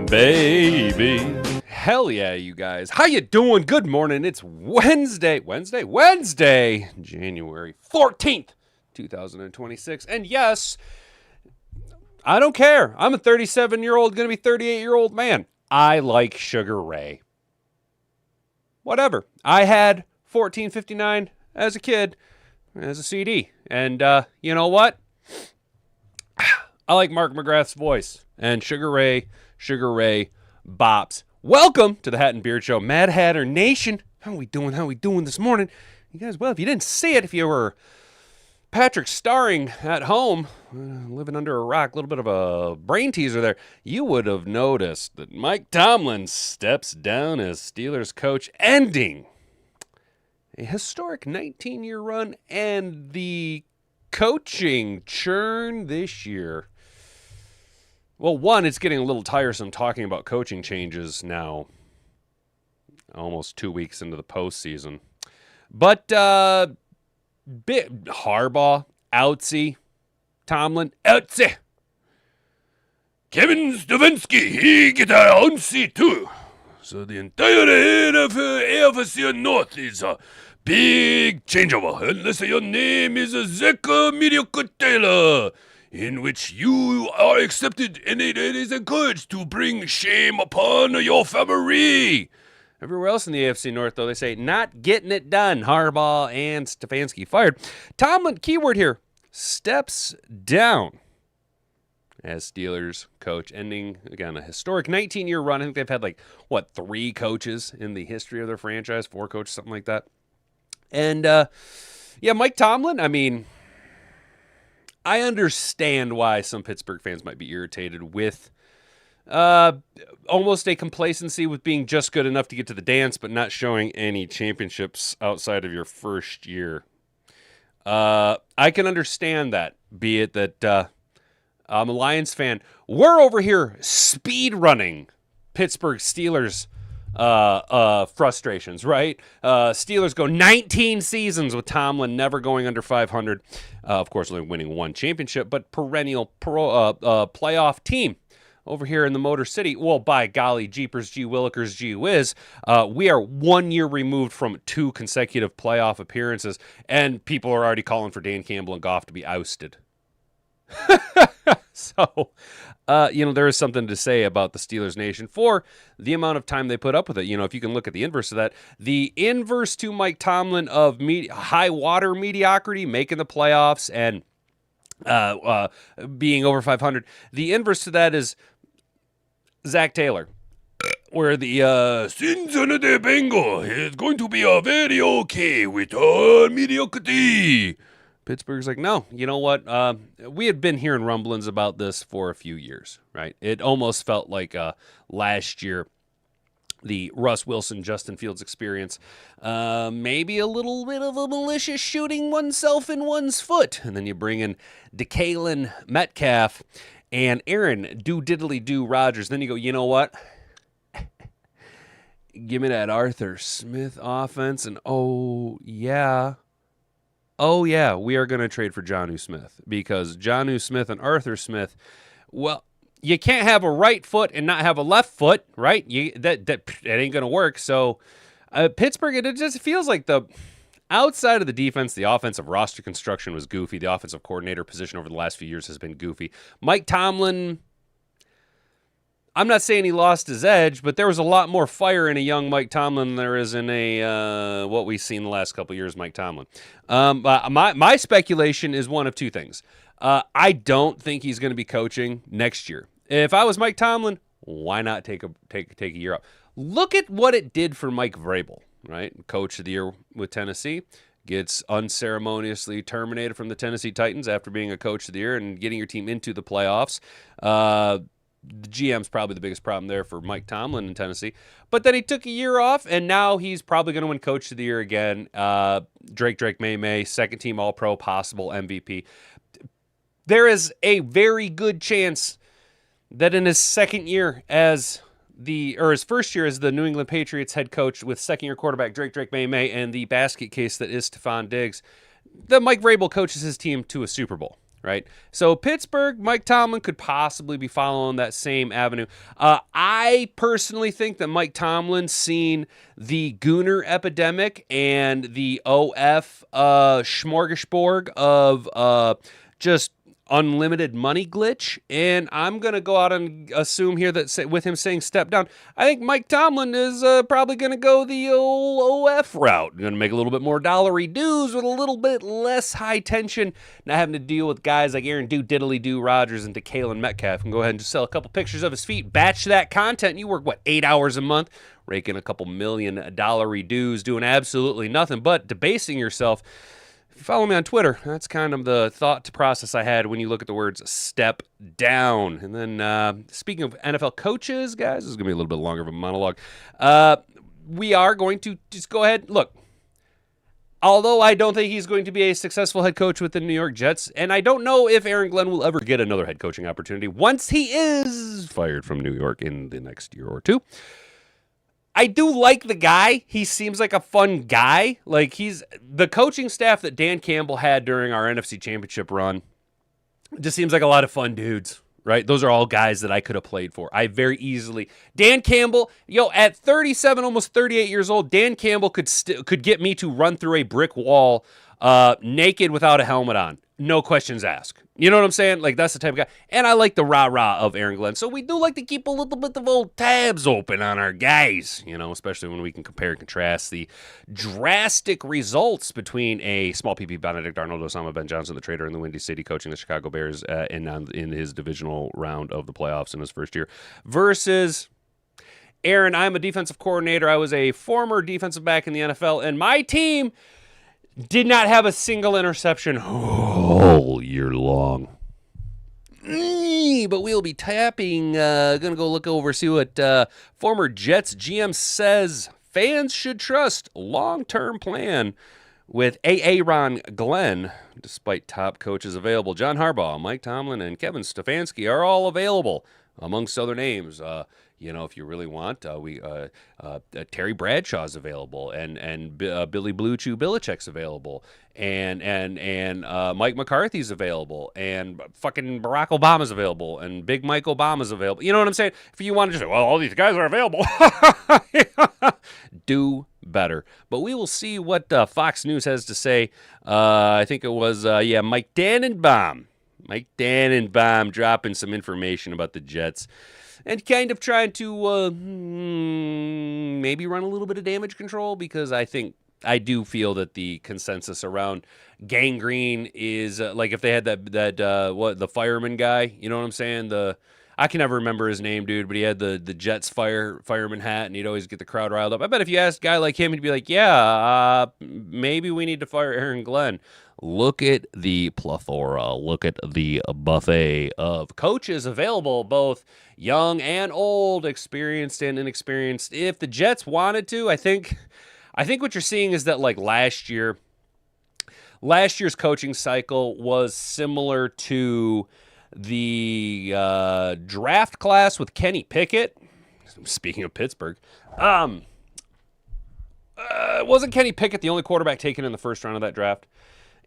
baby. Hell yeah, you guys. How you doing? Good morning. It's Wednesday, January 14th, 2026. And yes, I don't care. I'm a 37-year-old, going to be 38-year-old man. I like Sugar Ray. Whatever. I had 1459 as a kid, as a CD. And you know what? I like Mark McGrath's voice. And Sugar Ray bops. Welcome to the Hat and Beard Show, Mad Hatter Nation. How we doing this morning? You guys, well, if you didn't see it, if you were Patrick starring at home, living under a rock, a little bit of a brain teaser there, you would have noticed that Mike Tomlin steps down as Steelers coach, ending a historic 19-year run and the coaching churn this year. Well, one, it's getting a little tiresome talking about coaching changes now, almost 2 weeks into the postseason. But Harbaugh, outsy, Tomlin, outsy. Kevin Stefanski, he get a outsy too. So the entire AFC North is a big changeover, unless your name is Zach Mediocre Taylor, in which you are accepted and it is encouraged to bring shame upon your family. Everywhere else in the AFC North, though, they say, not getting it done. Harbaugh and Stefanski fired. Tomlin, keyword here, steps down as Steelers coach, ending, again, a historic 19-year run. I think they've had, 3 coaches in the history of their franchise, 4 coaches, something like that. And, Mike Tomlin, I mean, I understand why some Pittsburgh fans might be irritated with almost a complacency with being just good enough to get to the dance, but not showing any championships outside of your first year. I can understand that, be it that I'm a Lions fan. We're over here speed running Pittsburgh Steelers frustrations, right? Steelers go 19 seasons with Tomlin never going under 500. Of course, only winning 1 championship, but perennial playoff team over here in the Motor City. Well, by golly, jeepers, gee willikers, gee whiz, we are 1 year removed from 2 consecutive playoff appearances, and people are already calling for Dan Campbell and Goff to be ousted. So, there is something to say about the Steelers Nation for the amount of time they put up with it. If you can look at the inverse of that, the inverse to Mike Tomlin of high water mediocrity, making the playoffs and being over 500, the inverse to that is Zach Taylor, where the Cincinnati Bengal is going to be very okay with mediocrity. Pittsburgh's like, no, you know what? We had been hearing rumblings about this for a few years, right? It almost felt like last year, the Russ Wilson, Justin Fields experience, maybe a little bit of a malicious shooting oneself in one's foot. And then you bring in DeKalen Metcalf and Aaron do Rodgers. Then you go, you know what? Give me that Arthur Smith offense. And oh, yeah, we are going to trade for Jonnu Smith, because Jonnu Smith and Arthur Smith, well, you can't have a right foot and not have a left foot, right? That ain't going to work. So Pittsburgh, it just feels like the outside of the defense, the offensive roster construction was goofy. The offensive coordinator position over the last few years has been goofy. Mike Tomlin, I'm not saying he lost his edge, but there was a lot more fire in a young Mike Tomlin than there is in a what we've seen the last couple of years, Mike Tomlin. My speculation is one of 2 things. I don't think he's going to be coaching next year. If I was Mike Tomlin, why not take a year off? Look at what it did for Mike Vrabel, right? Coach of the year with Tennessee, gets unceremoniously terminated from the Tennessee Titans after being a coach of the year and getting your team into the playoffs. The GM's probably the biggest problem there for Mike Tomlin in Tennessee. But then he took a year off, and now he's probably going to win Coach of the Year again. Drake May, second team All-Pro, possible MVP. There is a very good chance that in his second year his first year as the New England Patriots head coach with second-year quarterback Drake May and the basket case that is Stephon Diggs, that Mike Vrabel coaches his team to a Super Bowl. right? So Pittsburgh, Mike Tomlin could possibly be following that same avenue. I personally think that Mike Tomlin's seen the Gooner epidemic and the OF smorgasbord of just unlimited money glitch, and I'm going to go out and assume here that with him saying step down, I think Mike Tomlin is probably going to go the old OF route. Going to make a little bit more dollary dues with a little bit less high tension, not having to deal with guys like Aaron Diddly-Do Rodgers and DeKalen Metcalf, and go ahead and just sell a couple pictures of his feet, batch that content. You work, 8 hours a month, raking a couple $1 million dues, doing absolutely nothing but debasing yourself. Follow me on Twitter. That's kind of the thought process I had when you look at the words step down. And then speaking of NFL coaches, guys, this is going to be a little bit longer of a monologue. We are going to just go ahead. Look, although I don't think he's going to be a successful head coach with the New York Jets, and I don't know if Aaron Glenn will ever get another head coaching opportunity once he is fired from New York in the next year or two. I do like the guy. He seems like a fun guy. Like, he's the coaching staff that Dan Campbell had during our NFC Championship run. Just seems like a lot of fun dudes, right? Those are all guys that I could have played for. I very easily. Dan Campbell, at 37, almost 38 years old, Dan Campbell could get me to run through a brick wall naked without a helmet on. No questions asked. You know what I'm saying? Like, that's the type of guy. And I like the rah-rah of Aaron Glenn. So we do like to keep a little bit of old tabs open on our guys, especially when we can compare and contrast the drastic results between a small PP Benedict Arnold, Osama Ben Johnson, the trader in the Windy City, coaching the Chicago Bears in his divisional round of the playoffs in his first year, versus Aaron. I'm a defensive coordinator. I was a former defensive back in the NFL, and my team did not have a single interception all year long. But we'll be tapping. Going to go look over, see what former Jets GM says. Fans should trust long-term plan with Aaron Glenn, despite top coaches available. John Harbaugh, Mike Tomlin, and Kevin Stefanski are all available, amongst other names. If you really want, Terry Bradshaw's available, and Billy Blue Chew Belichick's available, and Mike McCarthy's available, and fucking Barack Obama's available, and Big Mike Obama's available. You know what I'm saying? If you want to just say, well, all these guys are available, do better. But we will see what Fox News has to say. I think it was, Mike Tannenbaum. Mike Tannenbaum dropping some information about the Jets. And kind of trying to maybe run a little bit of damage control, because I do feel that the consensus around gangrene is like if they had the fireman guy, you know what I'm saying? I can never remember his name, dude, but he had the Jets fireman hat, and he'd always get the crowd riled up. I bet if you asked a guy like him, he'd be like, maybe we need to fire Aaron Glenn. Look at the plethora. Look at the buffet of coaches available, both young and old, experienced and inexperienced. If the Jets wanted to, I think what you're seeing is that, like, last year's coaching cycle was similar to the draft class with Kenny Pickett. Speaking of Pittsburgh, wasn't Kenny Pickett the only quarterback taken in the first round of that draft?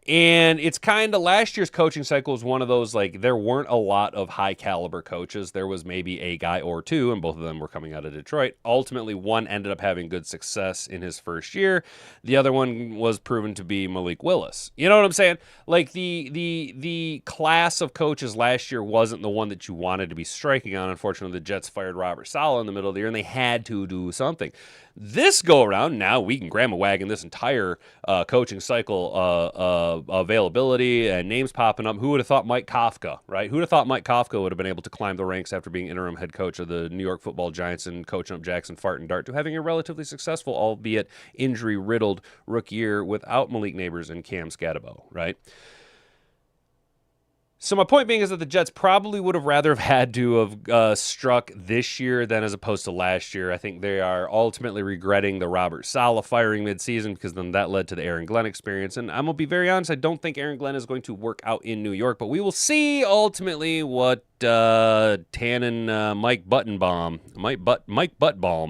And it's kind of, last year's coaching cycle was one of those, like, there weren't a lot of high caliber coaches. There was maybe a guy or two, and both of them were coming out of Detroit. Ultimately, one ended up having good success in his first year. The other one was proven to be Malik Willis. You know what I'm saying? Like, the class of coaches last year wasn't the one that you wanted to be striking on. Unfortunately, the Jets fired Robert Saleh in the middle of the year, and they had to do something. This go around, now we can grandma wagon this entire coaching cycle availability and names popping up. Who would have thought Mike Kafka, right? Who would have thought Mike Kafka would have been able to climb the ranks after being interim head coach of the New York Football Giants and coaching up Jackson Fart and Dart to having a relatively successful, albeit injury-riddled rookie year without Malik Neighbors and Cam Scatabo, right? So my point being is that the Jets probably would have rather have had to have struck this year than as opposed to last year. I think they are ultimately regretting the Robert Saleh firing midseason, because then that led to the Aaron Glenn experience. And I'm going to be very honest, I don't think Aaron Glenn is going to work out in New York, but we will see ultimately what Mike Buttbaum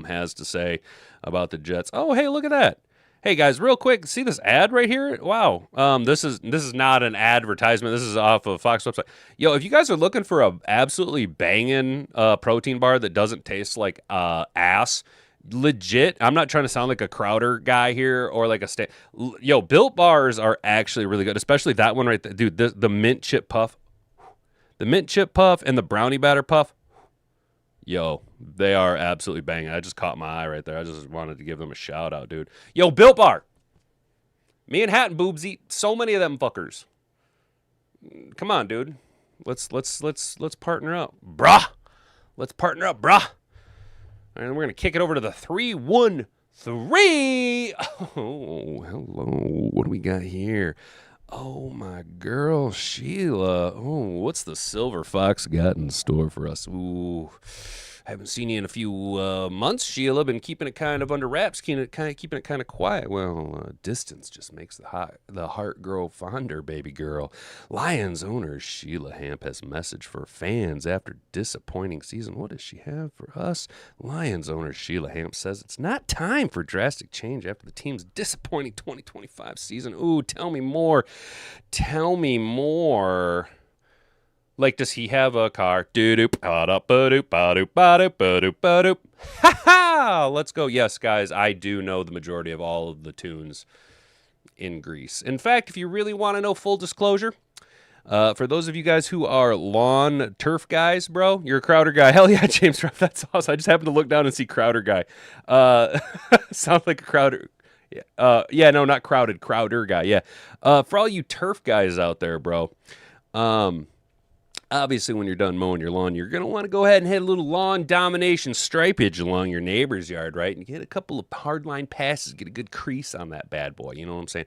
has to say about the Jets. Oh, hey, look at that. Hey guys, real quick, see this ad right here? Wow. This is not an advertisement. This is off of Fox website. Yo, if you guys are looking for a absolutely banging protein bar that doesn't taste like ass, legit. I'm not trying to sound like a Crowder guy here or like a Yo, Built bars are actually really good, especially that one right there, dude. The mint chip puff, and the brownie batter puff. Yo, they are absolutely banging. I just caught my eye right there. I just wanted to give them a shout out, dude. Yo, Built Bar. Me and Hat and Boobs eat so many of them fuckers. Come on, dude. Let's partner up, brah. Let's partner up, brah. And we're gonna kick it over to the 313. Oh, hello. What do we got here? Oh, my girl, Sheila. Oh, what's the Silver Fox got in store for us? Ooh, haven't seen you in a few months, Sheila. Been keeping it kind of under wraps, keeping it kind of quiet. Well, distance just makes the heart grow fonder, baby girl. Lions owner Sheila Hamp has a message for fans after disappointing season. What does she have for us? Lions owner Sheila Hamp says it's not time for drastic change after the team's disappointing 2025 season. Ooh, tell me more. Tell me more. Like, does he have a car? Doo-doop, ba-doop, ba-doop, ba-doop, ba-doop, ba-doop, ba-doop. Ha-ha! Let's go. Yes, guys, I do know the majority of all of the tunes in Grease. In fact, if you really want to know full disclosure, for those of you guys who are lawn turf guys, bro, you're a Crowder guy. Hell yeah, James Ruff, that's awesome. I just happened to look down and see Crowder guy. Sounds like a Crowder. Yeah, no, not crowded. Crowder guy. Yeah. For all you turf guys out there, bro. Obviously, when you're done mowing your lawn, you're going to want to go ahead and hit a little lawn domination stripage along your neighbor's yard, right? And get a couple of hardline passes, get a good crease on that bad boy. You know what I'm saying?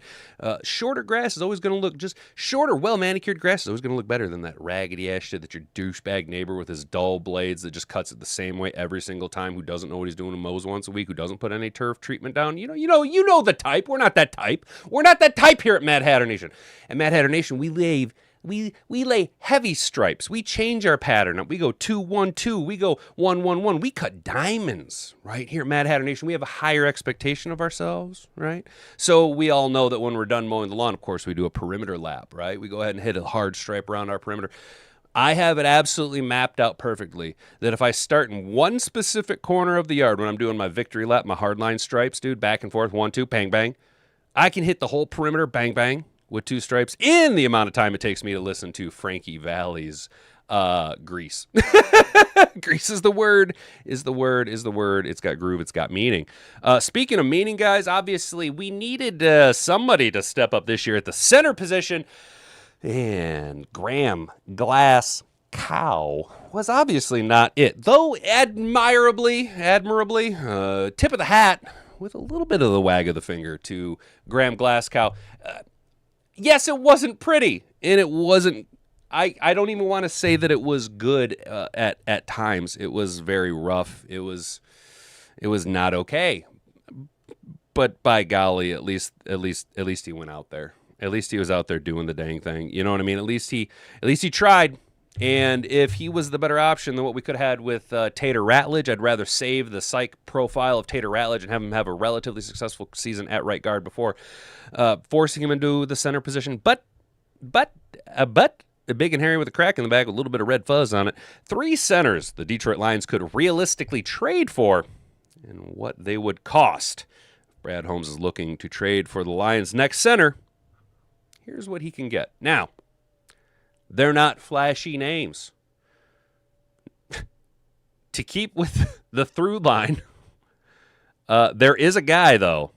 Shorter grass is always going to look just shorter, well-manicured grass is always going to look better than that raggedy-ass shit that your douchebag neighbor with his dull blades that just cuts it the same way every single time, who doesn't know what he's doing and mows once a week, who doesn't put any turf treatment down. You know the type. We're not that type. We're not that type here at Mad Hatter Nation. At Mad Hatter Nation, we lay heavy stripes. We change our pattern up. We go 2-1-2. We go 1-1-1. We cut diamonds right here at Mad Hatter Nation. We have a higher expectation of ourselves, right? So we all know that when we're done mowing the lawn, of course, we do a perimeter lap, right? We go ahead and hit a hard stripe around our perimeter. I have it absolutely mapped out perfectly that if I start in one specific corner of the yard when I'm doing my victory lap, my hardline stripes, dude, back and forth, 1-2, bang, bang, I can hit the whole perimeter, bang, bang, with 2 stripes in the amount of time it takes me to listen to Frankie Valli's Grease. Grease is the word. It's got groove. It's got meaning. Speaking of meaning, guys, obviously we needed somebody to step up this year at the center position. And Graham Glass Cow was obviously not it. Though admirably, tip of the hat with a little bit of the wag of the finger to Graham Glass Cow. Yes, it wasn't pretty, and it wasn't. I don't even want to say that it was good at times. It was very rough. It was not okay. But by golly, at least he went out there. At least he was out there doing the dang thing. You know what I mean? At least he tried. And if he was the better option than what we could have had with Tater Ratledge, I'd rather save the psych profile of Tater Ratledge and have him have a relatively successful season at right guard before forcing him into the center position. But a big and hairy with a crack in the back with a little bit of red fuzz on it. 3 centers the Detroit Lions could realistically trade for and what they would cost. Brad Holmes is looking to trade for the Lions' next center. Here's what he can get. Now, they're not flashy names. To keep with the through line, there is a guy, though.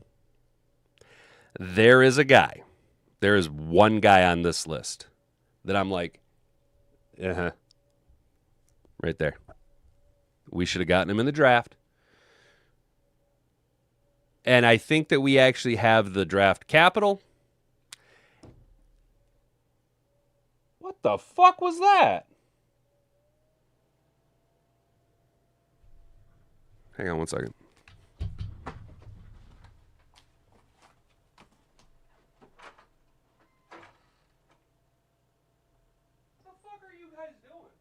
There is a guy. There is one guy on this list that I'm like, right there. We should have gotten him in the draft. And I think that we actually have the draft capital. What the fuck was that? Hang on one second. What the fuck are you guys doing?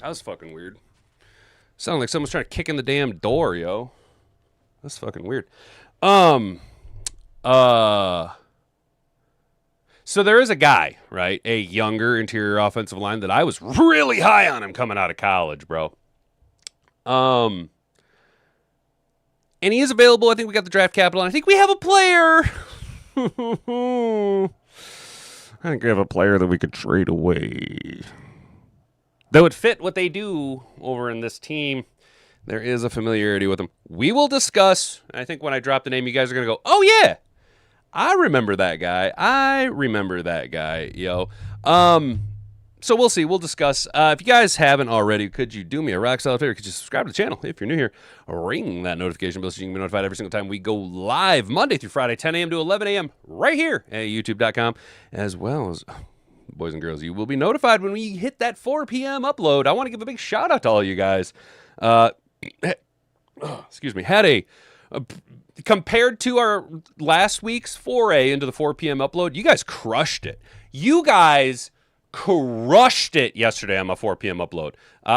That was fucking weird. Sounded like someone's trying to kick in the damn door, yo. That's fucking weird. So there is a guy, right? A younger interior offensive line that I was really high on him coming out of college, bro. And he is available. I think we got the draft capital, and I think we have a player. I think we have a player that we could trade away that would fit what they do over in this team. There is a familiarity with him. We will discuss. I think when I drop the name, you guys are going to go, oh, yeah. I remember that guy. Yo. So we'll see. We'll discuss. If you guys haven't already, could you do me a rock solid favor? Could you subscribe to the channel if you're new here? Ring that notification bell so you can be notified every single time we go live Monday through Friday, 10 a.m. to 11 a.m. right here at youtube.com. As well as, boys and girls, you will be notified when we hit that 4 p.m. upload. I want to give a big shout out to all you guys. Excuse me. Had a compared to our last week's foray into the 4 p.m. upload, you guys crushed it. You guys crushed it yesterday on my 4 p.m. upload.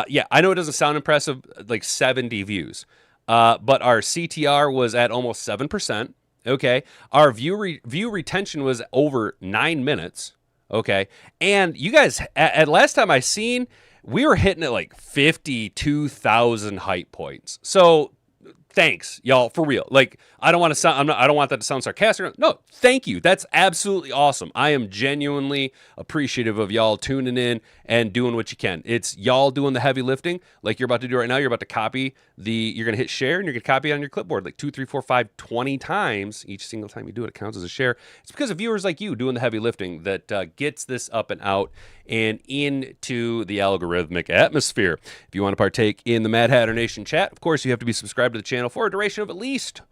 Yeah, I know it doesn't sound impressive, like 70 views. But our CTR was at almost 7%. Okay. Our view retention was over 9 minutes. Okay. And you guys, at last time I seen, we were hitting at like 52,000 hype points. So thanks, y'all, for real. Like, I don't want that to sound sarcastic. No, thank you. That's absolutely awesome. I am genuinely appreciative of y'all tuning in and doing what you can. It's y'all doing the heavy lifting like you're about to do right now. You're about to copy you're going to hit share and you're going to copy it on your clipboard like 2, 3, 4, 5, 20 times. Each single time you do it, it counts as a share. It's because of viewers like you doing the heavy lifting that gets this up and out and into the algorithmic atmosphere. If you want to partake in the Mad Hatter Nation chat, of course, you have to be subscribed to the channel for a duration of at least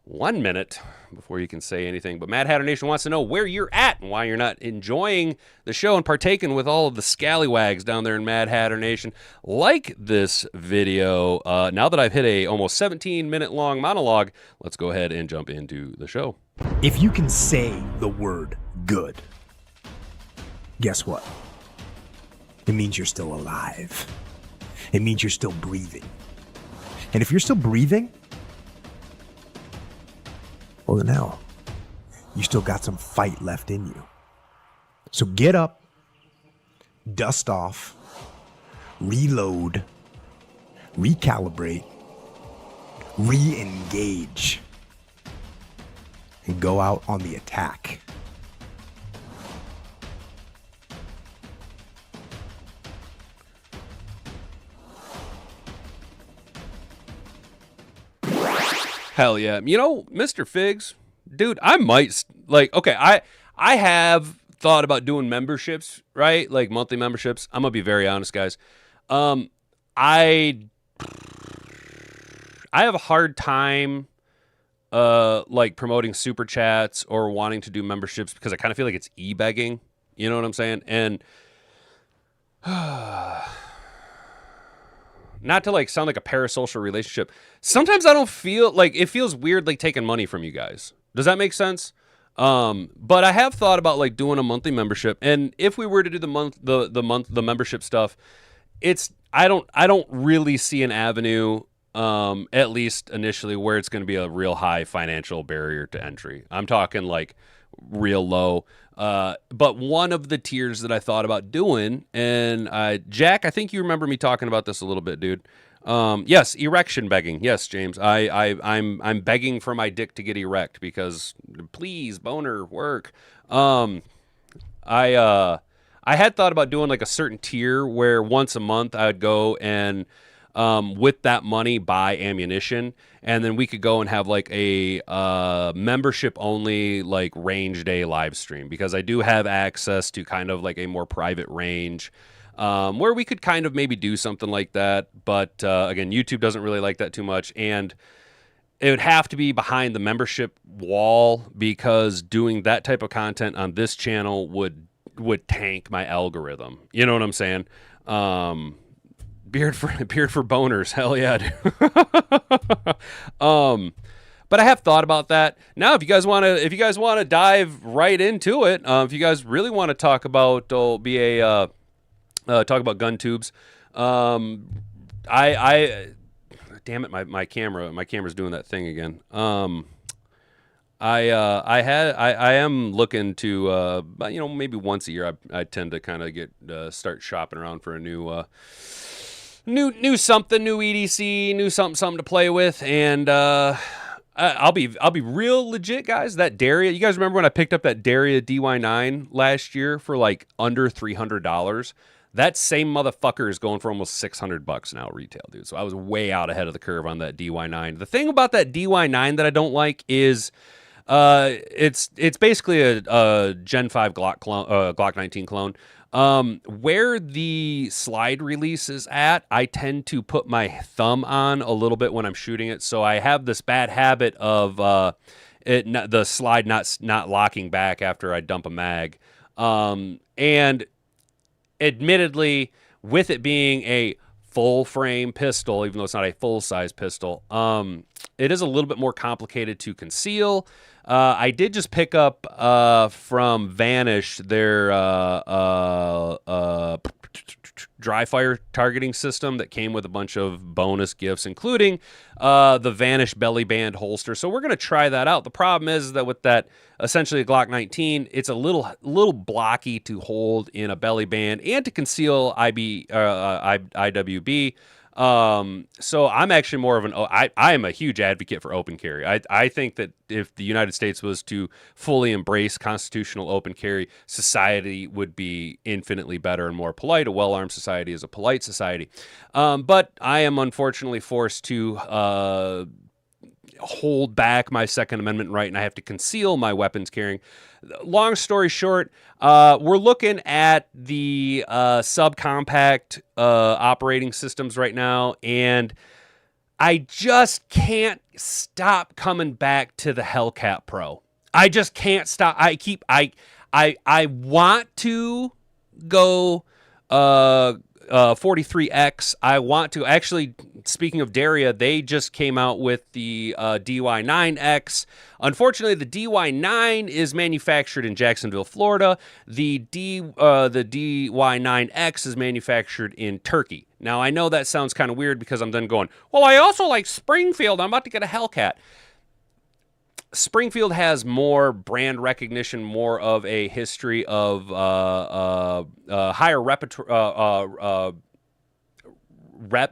1 minute before you can say anything. But Mad Hatter Nation wants to know where you're at and why you're not enjoying the show and partaking with all of the scallywags down there in Mad Hatter Nation. Like this video. Now that I've hit a almost 17-minute long monologue, let's go ahead and jump into the show. If you can say the word good, guess what? It means you're still alive. It means you're still breathing. And if you're still breathing, well, then hell, you still got some fight left in you. So get up, dust off, reload, recalibrate, re-engage, and go out on the attack. Hell yeah. You know, Mr. Figs, dude, I might, like, okay, I have thought about doing memberships, right? Like monthly memberships. I'm going to be very honest, guys. I have a hard time, like promoting super chats or wanting to do memberships because I kind of feel like it's e-begging. You know what I'm saying? And not to like sound like a parasocial relationship. Sometimes I don't feel like it feels weird, like taking money from you guys. Does that make sense? But I have thought about like doing a monthly membership. And if we were to do the membership stuff, I don't really see an avenue, at least initially, where it's going to be a real high financial barrier to entry. I'm talking like real low. But one of the tiers that I thought about doing, and Jack, I think you remember me talking about this a little bit, dude. Yes, erection begging. Yes, James. I'm begging for my dick to get erect because please, boner, work. I had thought about doing like a certain tier where once a month I would go and with that money buy ammunition, and then we could go and have like a membership only like range day live stream, because I do have access to kind of like a more private range where we could kind of maybe do something like that. But again, YouTube doesn't really like that too much, and it would have to be behind the membership wall, because doing that type of content on this channel would tank my algorithm. You know what I'm saying? Beard for boners, hell yeah, dude. But I have thought about that. Now, if you guys want to dive right into it, if you guys really want to talk about talk about gun tubes, I damn it, my camera's doing that thing again. I am looking to, maybe once a year I tend to kind of start shopping around for a new something, new EDC, new something to play with, and I'll be real legit, guys. That Daria, you guys remember when I picked up that Daria DY9 last year for like under $300? That same motherfucker is going for almost $600 now retail, dude. So I was way out ahead of the curve on that DY9. The thing about that DY9 that I don't like is it's basically a Gen 5 Glock 19 clone. Where the slide release is at, I tend to put my thumb on a little bit when I'm shooting it. So I have this bad habit of the slide not locking back after I dump a mag. And admittedly, with it being a full frame pistol, even though it's not a full size pistol, it is a little bit more complicated to conceal. I did just pick up from Vanish their dry fire targeting system that came with a bunch of bonus gifts, including the Vanish belly band holster. So we're going to try that out. The problem is that with that essentially a Glock 19, it's a little blocky to hold in a belly band and to conceal IWB. So I'm actually more of I am a huge advocate for open carry. I think that if the United States was to fully embrace constitutional open carry, society would be infinitely better and more polite. A well-armed society is a polite society. But I am unfortunately forced to hold back my Second Amendment right, and I have to conceal my weapons carrying. Long story short, we're looking at the subcompact operating systems right now, and I just can't stop coming back to the Hellcat Pro. I just can't stop. I want to go 43X. I want to actually, speaking of Daria, they just came out with the DY9X. Unfortunately, the DY9 is manufactured in Jacksonville, Florida. The DY9X is manufactured in Turkey. Now, I know that sounds kind of weird because I'm then going, well, I also like Springfield. I'm about to get a Hellcat. Springfield has more brand recognition, more of a history of higher rep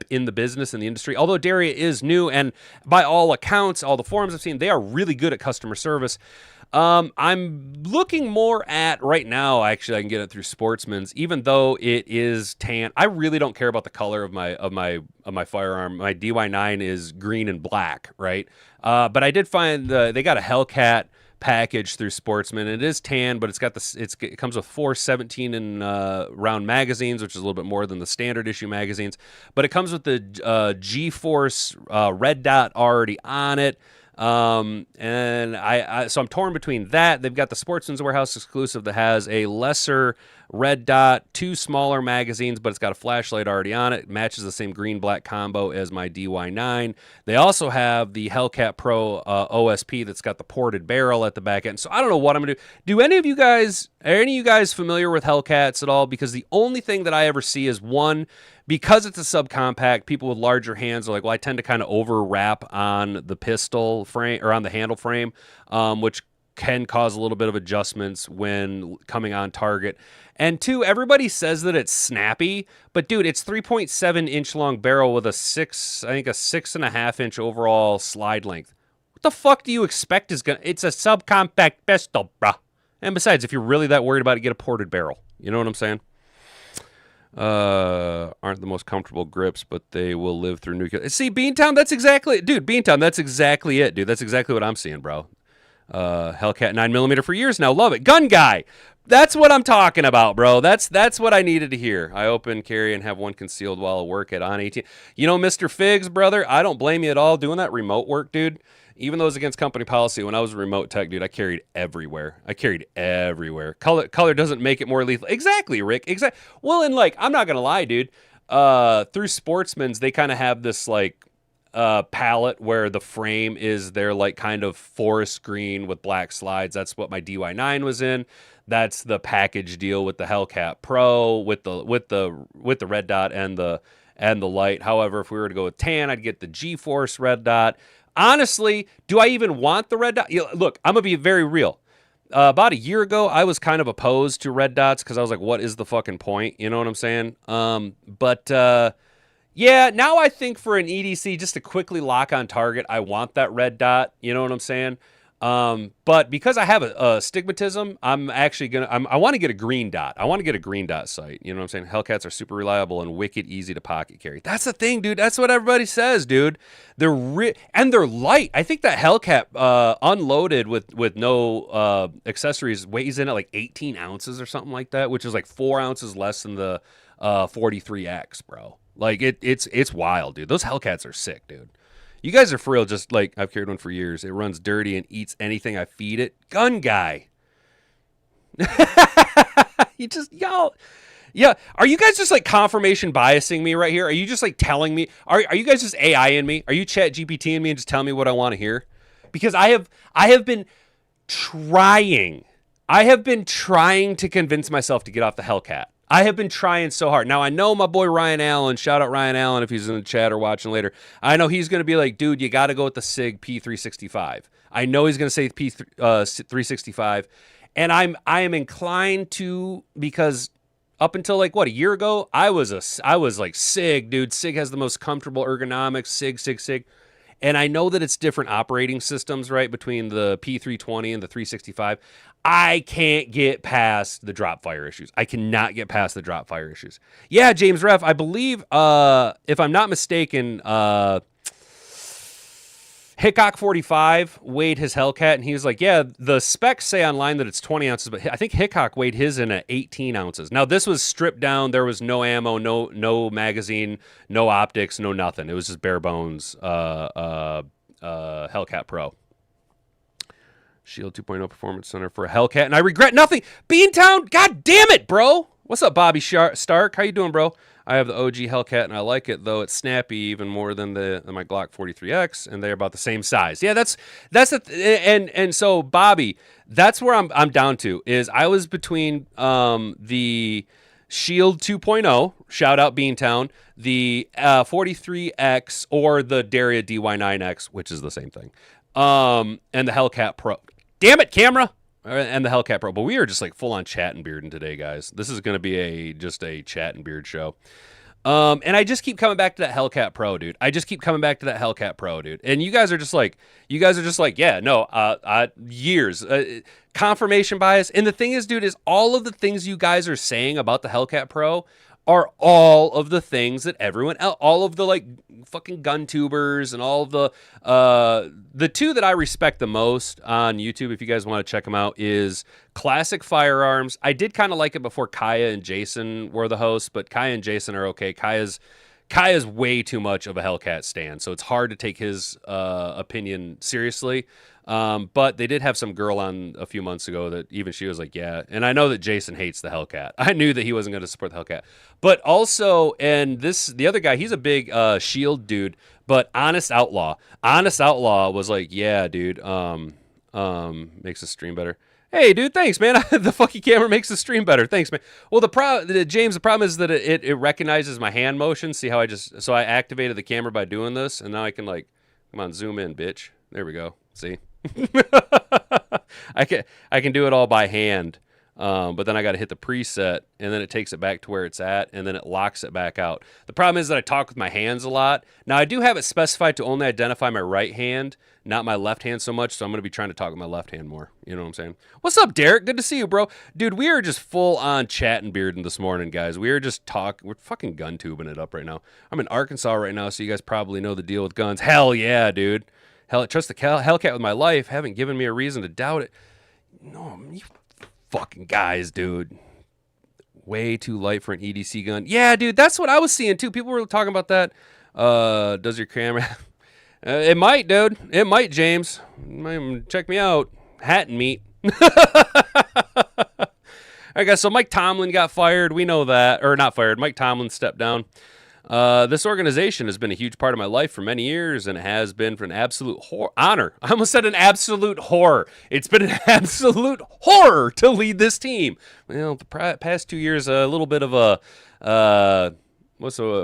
in the business, in the industry. Although Daria is new, and by all accounts, all the forums I've seen, they are really good at customer service. I'm looking more at right now. Actually, I can get it through Sportsman's, even though it is tan. I really don't care about the color of my firearm. My DY9 is green and black, right? But I did find they got a Hellcat package through Sportsman. It is tan, but it comes with 4 17 and round magazines, which is a little bit more than the standard issue magazines. But it comes with the G-Force red dot already on it. So I'm torn between that. They've got the Sportsman's Warehouse exclusive that has a lesser red dot, 2 smaller magazines, but it's got a flashlight already on it. It matches the same green-black combo as my DY9. They also have the Hellcat Pro OSP that's got the ported barrel at the back end. So I don't know what I'm going to do. Are any of you guys familiar with Hellcats at all? Because the only thing that I ever see is one, because it's a subcompact, people with larger hands are like, well, I tend to kind of over wrap on the pistol frame or on the handle frame, which can cause a little bit of adjustments when coming on target. And 2, everybody says that it's snappy, but dude, it's 3.7 inch long barrel with a 6.5 inch overall slide length. What the fuck do you expect it's a subcompact pistol, bruh. And besides, if you're really that worried about it, get a ported barrel. You know what I'm saying? Aren't the most comfortable grips, but they will live through nuclear. See, Beantown, that's exactly it. Dude, Beantown, that's exactly it, dude. That's exactly what I'm seeing, bro. Hellcat 9mm for years now. Love it. Gun guy. That's what I'm talking about, bro. That's what I needed to hear. I open, carry, and have one concealed while I work at On 18. You know, Mr. Figs, brother, I don't blame you at all doing that remote work, dude. Even though it was against company policy, when I was a remote tech, dude, I carried everywhere. Color doesn't make it more lethal. Exactly, Rick. Exactly. Well, and like, I'm not going to lie, dude. Through Sportsman's, they kind of have this like palette where the frame is their like kind of forest green with black slides. That's what my DY9 was in. That's the package deal with the Hellcat Pro, with the red dot and the light. However, if we were to go with tan, I'd get the G-Force red dot. Honestly, do I even want the red dot? Look, I'm gonna be very real. About a year ago, I was kind of opposed to red dots because I was like, what is the fucking point? You know what I'm saying? Yeah, now I think for an EDC, just to quickly lock on target, I want that red dot. You know what I'm saying? But because I have a stigmatism, I'm actually I want to get a green dot. I want to get a green dot sight. You know what I'm saying? Hellcats are super reliable and wicked easy to pocket carry. That's the thing, dude. That's what everybody says, dude. And they're light. I think that Hellcat unloaded with no accessories weighs in at like 18 ounces or something like that, which is like 4 ounces less than the 43X, bro. Like it's wild, dude. Those Hellcats are sick, dude. You guys are for real, just like I've carried one for years. It runs dirty and eats anything I feed it. Gun guy. You just, y'all. Yeah. Are you guys just like confirmation biasing me right here? Are you just like telling me? Are you guys just AI-ing me? Are you chat GPTing me and just telling me what I want to hear? Because I have been trying. I have been trying to convince myself to get off the Hellcat. I have been trying so hard. Now, I know my boy Ryan Allen, shout out Ryan Allen if he's in the chat or watching later. I know he's going to be like, dude, you got to go with the SIG P365. I know he's going to say P365. And I am inclined to, because up until like, what, a year ago, I was like, SIG, dude. SIG has the most comfortable ergonomics, SIG. And I know that it's different operating systems, right, between the P320 and the 365. I can't get past the drop fire issues. I cannot get past the drop fire issues. Yeah, James Ref, I believe, if I'm not mistaken, Hickok 45 weighed his Hellcat, and he was like, yeah, the specs say online that it's 20 ounces, but I think Hickok weighed his in at 18 ounces. Now, this was stripped down. There was no ammo, no magazine, no optics, no nothing. It was just bare bones Hellcat Pro. Shield 2.0 Performance Center for a Hellcat, and I regret nothing. Beantown, god damn it, bro. What's up, Bobby Stark? How you doing, bro? I have the OG Hellcat, and I like it, though it's snappy even more than my Glock 43X, and they're about the same size. Yeah, and so Bobby, that's where I'm down to. Is I was between the Shield 2.0, shout out Beantown, the 43X, or the Daria DY9X, which is the same thing, and the Hellcat Pro. Damn it, camera! And the Hellcat Pro. But we are just like full on chat and bearding today, guys. This is going to be just a chat and beard show. And I just keep coming back to that Hellcat Pro, dude. And you guys are just like, yeah, no, years. Confirmation bias. And the thing is, dude, is all of the things you guys are saying about the Hellcat Pro are all of the things that everyone else, all of the like fucking gun tubers and all of the two that I respect the most on YouTube, if you guys want to check them out, is Classic Firearms. I did kind of like it before Kaya and Jason were the hosts, but Kaya and Jason are okay. Kaya's way too much of a Hellcat stan, so it's hard to take his opinion seriously. But they did have some girl on a few months ago that even she was like, yeah. And I know that Jason hates the Hellcat. I knew that he wasn't going to support the Hellcat. But also, and the other guy, he's a big Shield dude, but Honest Outlaw was like, yeah, dude, makes the stream better. Hey, dude, thanks, man. The fucking camera makes the stream better. Thanks, man. Well, James, the problem is that it recognizes my hand motion. See how so I activated the camera by doing this, and now I can like, come on, zoom in, bitch. There we go. See? I can do it all by hand, but then I got to hit the preset, and then it takes it back to where it's at, and then it locks it back out. The problem is that I talk with my hands a lot. Now, I do have it specified to only identify my right hand, not my left hand so much, so I'm going to be trying to talk with my left hand more. You know what I'm saying? What's up, Derek? Good to see you, bro. Dude, we are just full on chatting bearding this morning, guys. We are just we're fucking gun tubing it up right now. I'm in Arkansas right now, so you guys probably know the deal with guns. Hell yeah, dude. Hell, trust the Hellcat with my life. Haven't given me a reason to doubt it. No, you fucking guys, dude. Way too light for an EDC gun. Yeah, dude, that's what I was seeing too. People were talking about that. Does your camera? It might, dude. It might, James. Check me out. Hat and meat. All right, guys. So Mike Tomlin got fired. We know that, or not fired. Mike Tomlin stepped down. This organization has been a huge part of my life for many years, and it has been for an absolute honor. I almost said an absolute horror. It's been an absolute horror to lead this team. Well, the past 2 years, a little bit of a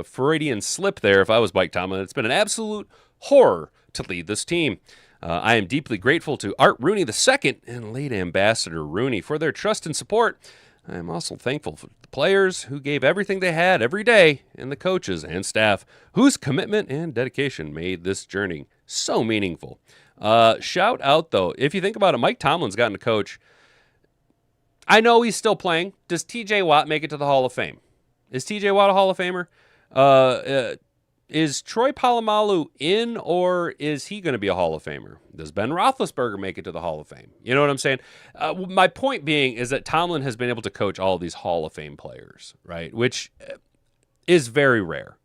Freudian slip there. If I was Mike Tomlin, it's been an absolute horror to lead this team. I am deeply grateful to Art Rooney II and late Ambassador Rooney for their trust and support. I am also thankful for the players who gave everything they had every day, and the coaches and staff whose commitment and dedication made this journey so meaningful. Shout out, though, if you think about it, Mike Tomlin's gotten to coach. I know he's still playing. Does TJ Watt make it to the Hall of Fame? Is TJ Watt a Hall of Famer? Is Troy Polamalu in, or is he going to be a Hall of Famer? Does Ben Roethlisberger make it to the Hall of Fame? You know what I'm saying? My point being is that Tomlin has been able to coach all of these Hall of Fame players, right? Which is very rare.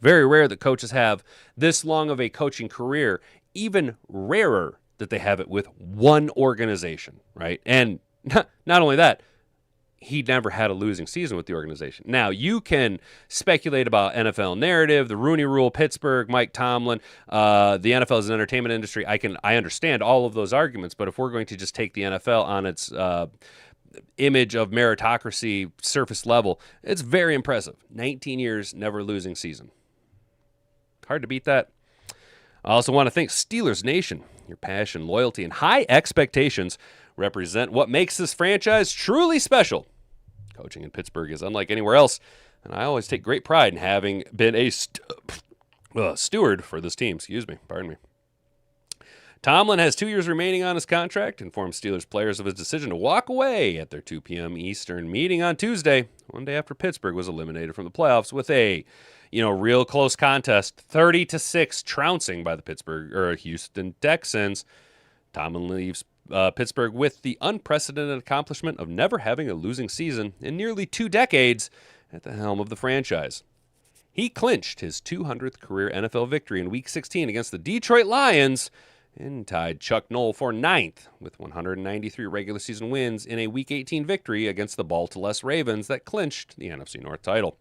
Very rare that coaches have this long of a coaching career. Even rarer that they have it with one organization, right? And not only that, he never had a losing season with the organization. Now, you can speculate about NFL narrative, the Rooney Rule, Pittsburgh, Mike Tomlin, the NFL is an entertainment industry. I understand all of those arguments, but if we're going to just take the NFL on its image of meritocracy, surface level, it's very impressive. 19 years, never losing season. Hard to beat that. I also want to thank Steelers Nation. Your passion, loyalty, and high expectations represent what makes this franchise truly special. Coaching in Pittsburgh is unlike anywhere else, and I always take great pride in having been a steward for this team. Pardon me. Tomlin has 2 years remaining on his contract, informed Steelers players of his decision to walk away at their 2 p.m. Eastern meeting on Tuesday, one day after Pittsburgh was eliminated from the playoffs with a real close contest, 30-6 trouncing by the Houston Texans. Tomlin leaves Pittsburgh with the unprecedented accomplishment of never having a losing season in nearly 2 decades at the helm of the franchise. He clinched his 200th career NFL victory in Week 16 against the Detroit Lions and tied Chuck Noll for 9th with 193 regular season wins in a Week 18 victory against the Baltimore Ravens that clinched the NFC North title.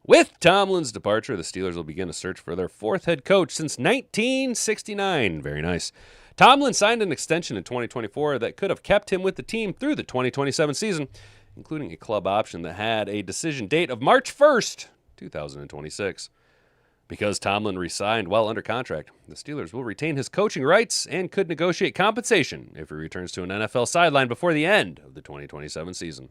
With Tomlin's departure, the Steelers will begin a search for their 4th head coach since 1969. Very nice. Tomlin signed an extension in 2024 that could have kept him with the team through the 2027 season, including a club option that had a decision date of March 1st, 2026. Because Tomlin resigned while under contract, the Steelers will retain his coaching rights and could negotiate compensation if he returns to an NFL sideline before the end of the 2027 season.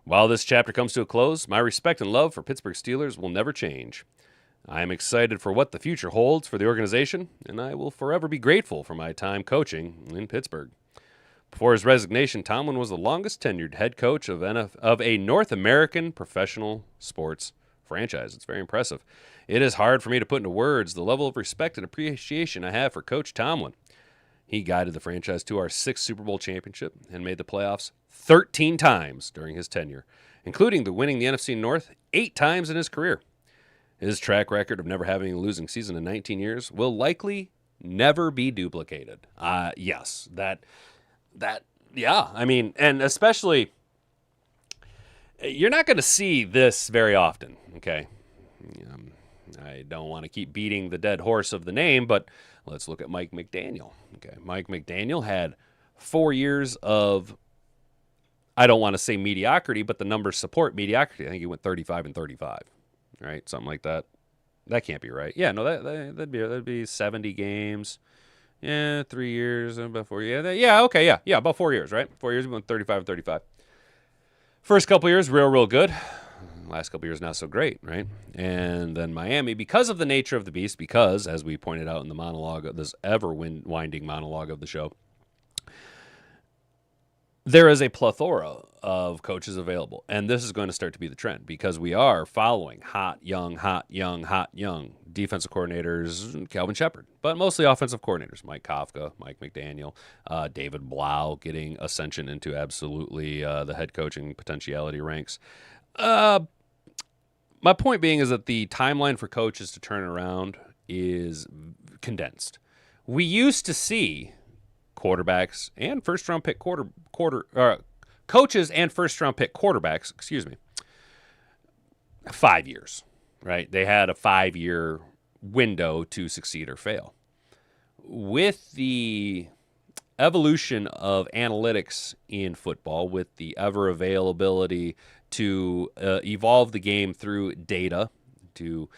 While this chapter comes to a close, my respect and love for Pittsburgh Steelers will never change. I am excited for what the future holds for the organization, and I will forever be grateful for my time coaching in Pittsburgh. Before his resignation, Tomlin was the longest tenured head coach of a North American professional sports franchise. It's very impressive. It is hard for me to put into words the level of respect and appreciation I have for Coach Tomlin. He guided the franchise to our 6th Super Bowl championship and made the playoffs 13 times during his tenure, including winning the NFC North 8 times in his career. His track record of never having a losing season in 19 years will likely never be duplicated. Yes, yeah. I mean, and especially, you're not going to see this very often, okay? I don't want to keep beating the dead horse of the name, but let's look at Mike McDaniel. Okay, Mike McDaniel had 4 years of, I don't want to say mediocrity, but the numbers support mediocrity. I think he went 35-35. Right, something like that. That can't be right. Yeah, no, that'd be 70 games. Yeah, 3 years, about 4 years. Yeah, okay, yeah, about 4 years, right? 4 years, we went 35-35. First couple years, real good. Last couple years, not so great, right? And then Miami, because of the nature of the beast, because, as we pointed out in the monologue, this ever-winding monologue of the show, there is a plethora of coaches available, and this is going to start to be the trend because we are following hot, young defensive coordinators, Calvin Shepard, but mostly offensive coordinators, Mike Kafka, Mike McDaniel, David Blau getting ascension into absolutely the head coaching potentiality ranks. My point being is that the timeline for coaches to turn around is condensed. We used to see quarterbacks and first-round pick coaches and first-round pick quarterbacks, 5 years. right? They had a 5-year window to succeed or fail. With the evolution of analytics in football, with the ever availability to evolve the game through data, to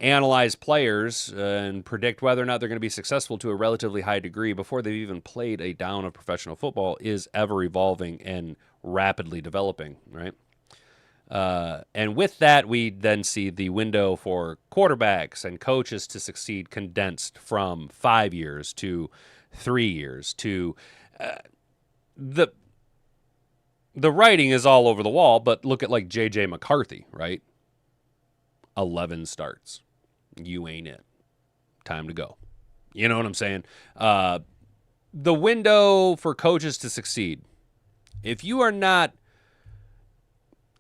analyze players and predict whether or not they're going to be successful to a relatively high degree before they've even played a down of professional football, is ever evolving and rapidly developing, right? And with that, we then see the window for quarterbacks and coaches to succeed condensed from 5 years to 3 years to the writing is all over the wall, but look at like J.J. McCarthy, right? 11 starts. You ain't it. Time to go. You know what I'm saying? The window for coaches to succeed. If you are not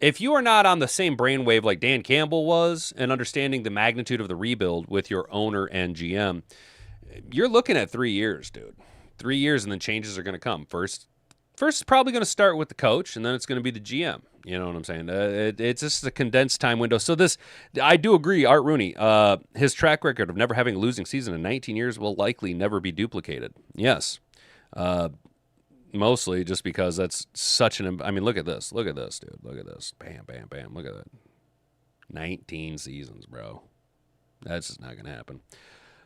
on the same brainwave like Dan Campbell was and understanding the magnitude of the rebuild with your owner and GM, you're looking at 3 years, dude. 3 years, and then changes are going to come. First it's probably going to start with the coach, and then it's going to be the GM. You know what I'm saying? It's just a condensed time window. So I do agree, Art Rooney, his track record of never having a losing season in 19 years will likely never be duplicated. Yes. Mostly just because that's such I mean, look at this. Look at this, dude. Look at this. Bam, bam, bam. Look at that. 19 seasons, bro. That's just not going to happen.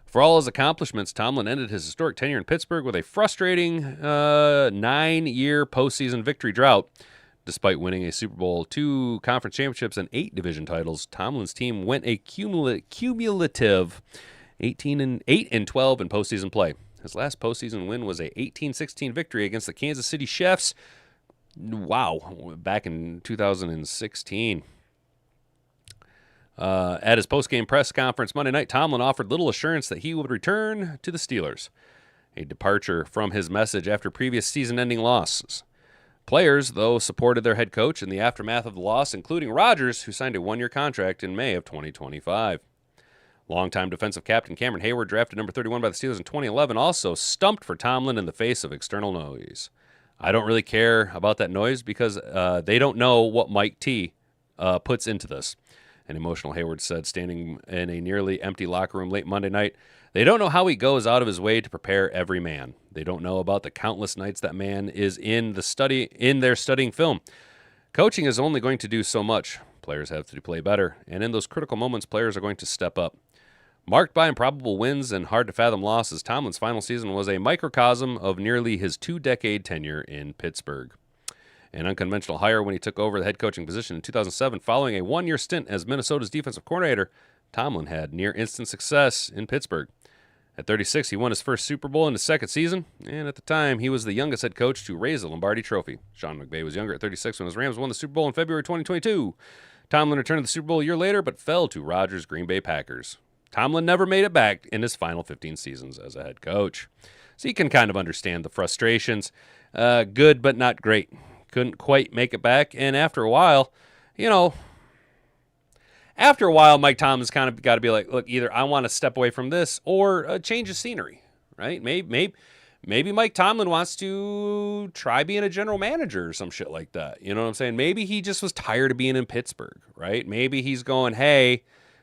For all his accomplishments, Tomlin ended his historic tenure in Pittsburgh with a frustrating 9-year postseason victory drought. Despite winning a Super Bowl, 2 conference championships, and 8 division titles, Tomlin's team went a cumulative 8-12 in postseason play. His last postseason win was a 18-16 victory against the Kansas City Chiefs. Wow, back in 2016. At his postgame press conference Monday night, Tomlin offered little assurance that he would return to the Steelers, a departure from his message after previous season-ending losses. Players, though, supported their head coach in the aftermath of the loss, including Rodgers, who signed a 1-year contract in May of 2025. Longtime defensive captain Cameron Hayward, drafted number 31 by the Steelers in 2011, also stumped for Tomlin in the face of external noise. I don't really care about that noise because they don't know what Mike T puts into this. An emotional Hayward said, standing in a nearly empty locker room late Monday night. They don't know how he goes out of his way to prepare every man. They don't know about the countless nights that man is in there studying film. Coaching is only going to do so much. Players have to play better, and in those critical moments, players are going to step up. Marked by improbable wins and hard-to-fathom losses, Tomlin's final season was a microcosm of nearly his 2-decade tenure in Pittsburgh. An unconventional hire when he took over the head coaching position in 2007 following a 1-year stint as Minnesota's defensive coordinator, Tomlin had near-instant success in Pittsburgh. At 36, he won his first Super Bowl in his second season, and at the time, he was the youngest head coach to raise the Lombardi Trophy. Sean McVay was younger at 36 when his Rams won the Super Bowl in February 2022. Tomlin returned to the Super Bowl a year later, but fell to Rodgers' Green Bay Packers. Tomlin never made it back in his final 15 seasons as a head coach. So you can kind of understand the frustrations. Good, but not great. Couldn't quite make it back, and after a while, Mike Tomlin's kind of got to be like, look, either I want to step away from this or a change of scenery, right? Maybe Mike Tomlin wants to try being a general manager or some shit like that. You know what I'm saying? Maybe he just was tired of being in Pittsburgh, right? Maybe he's going, hey,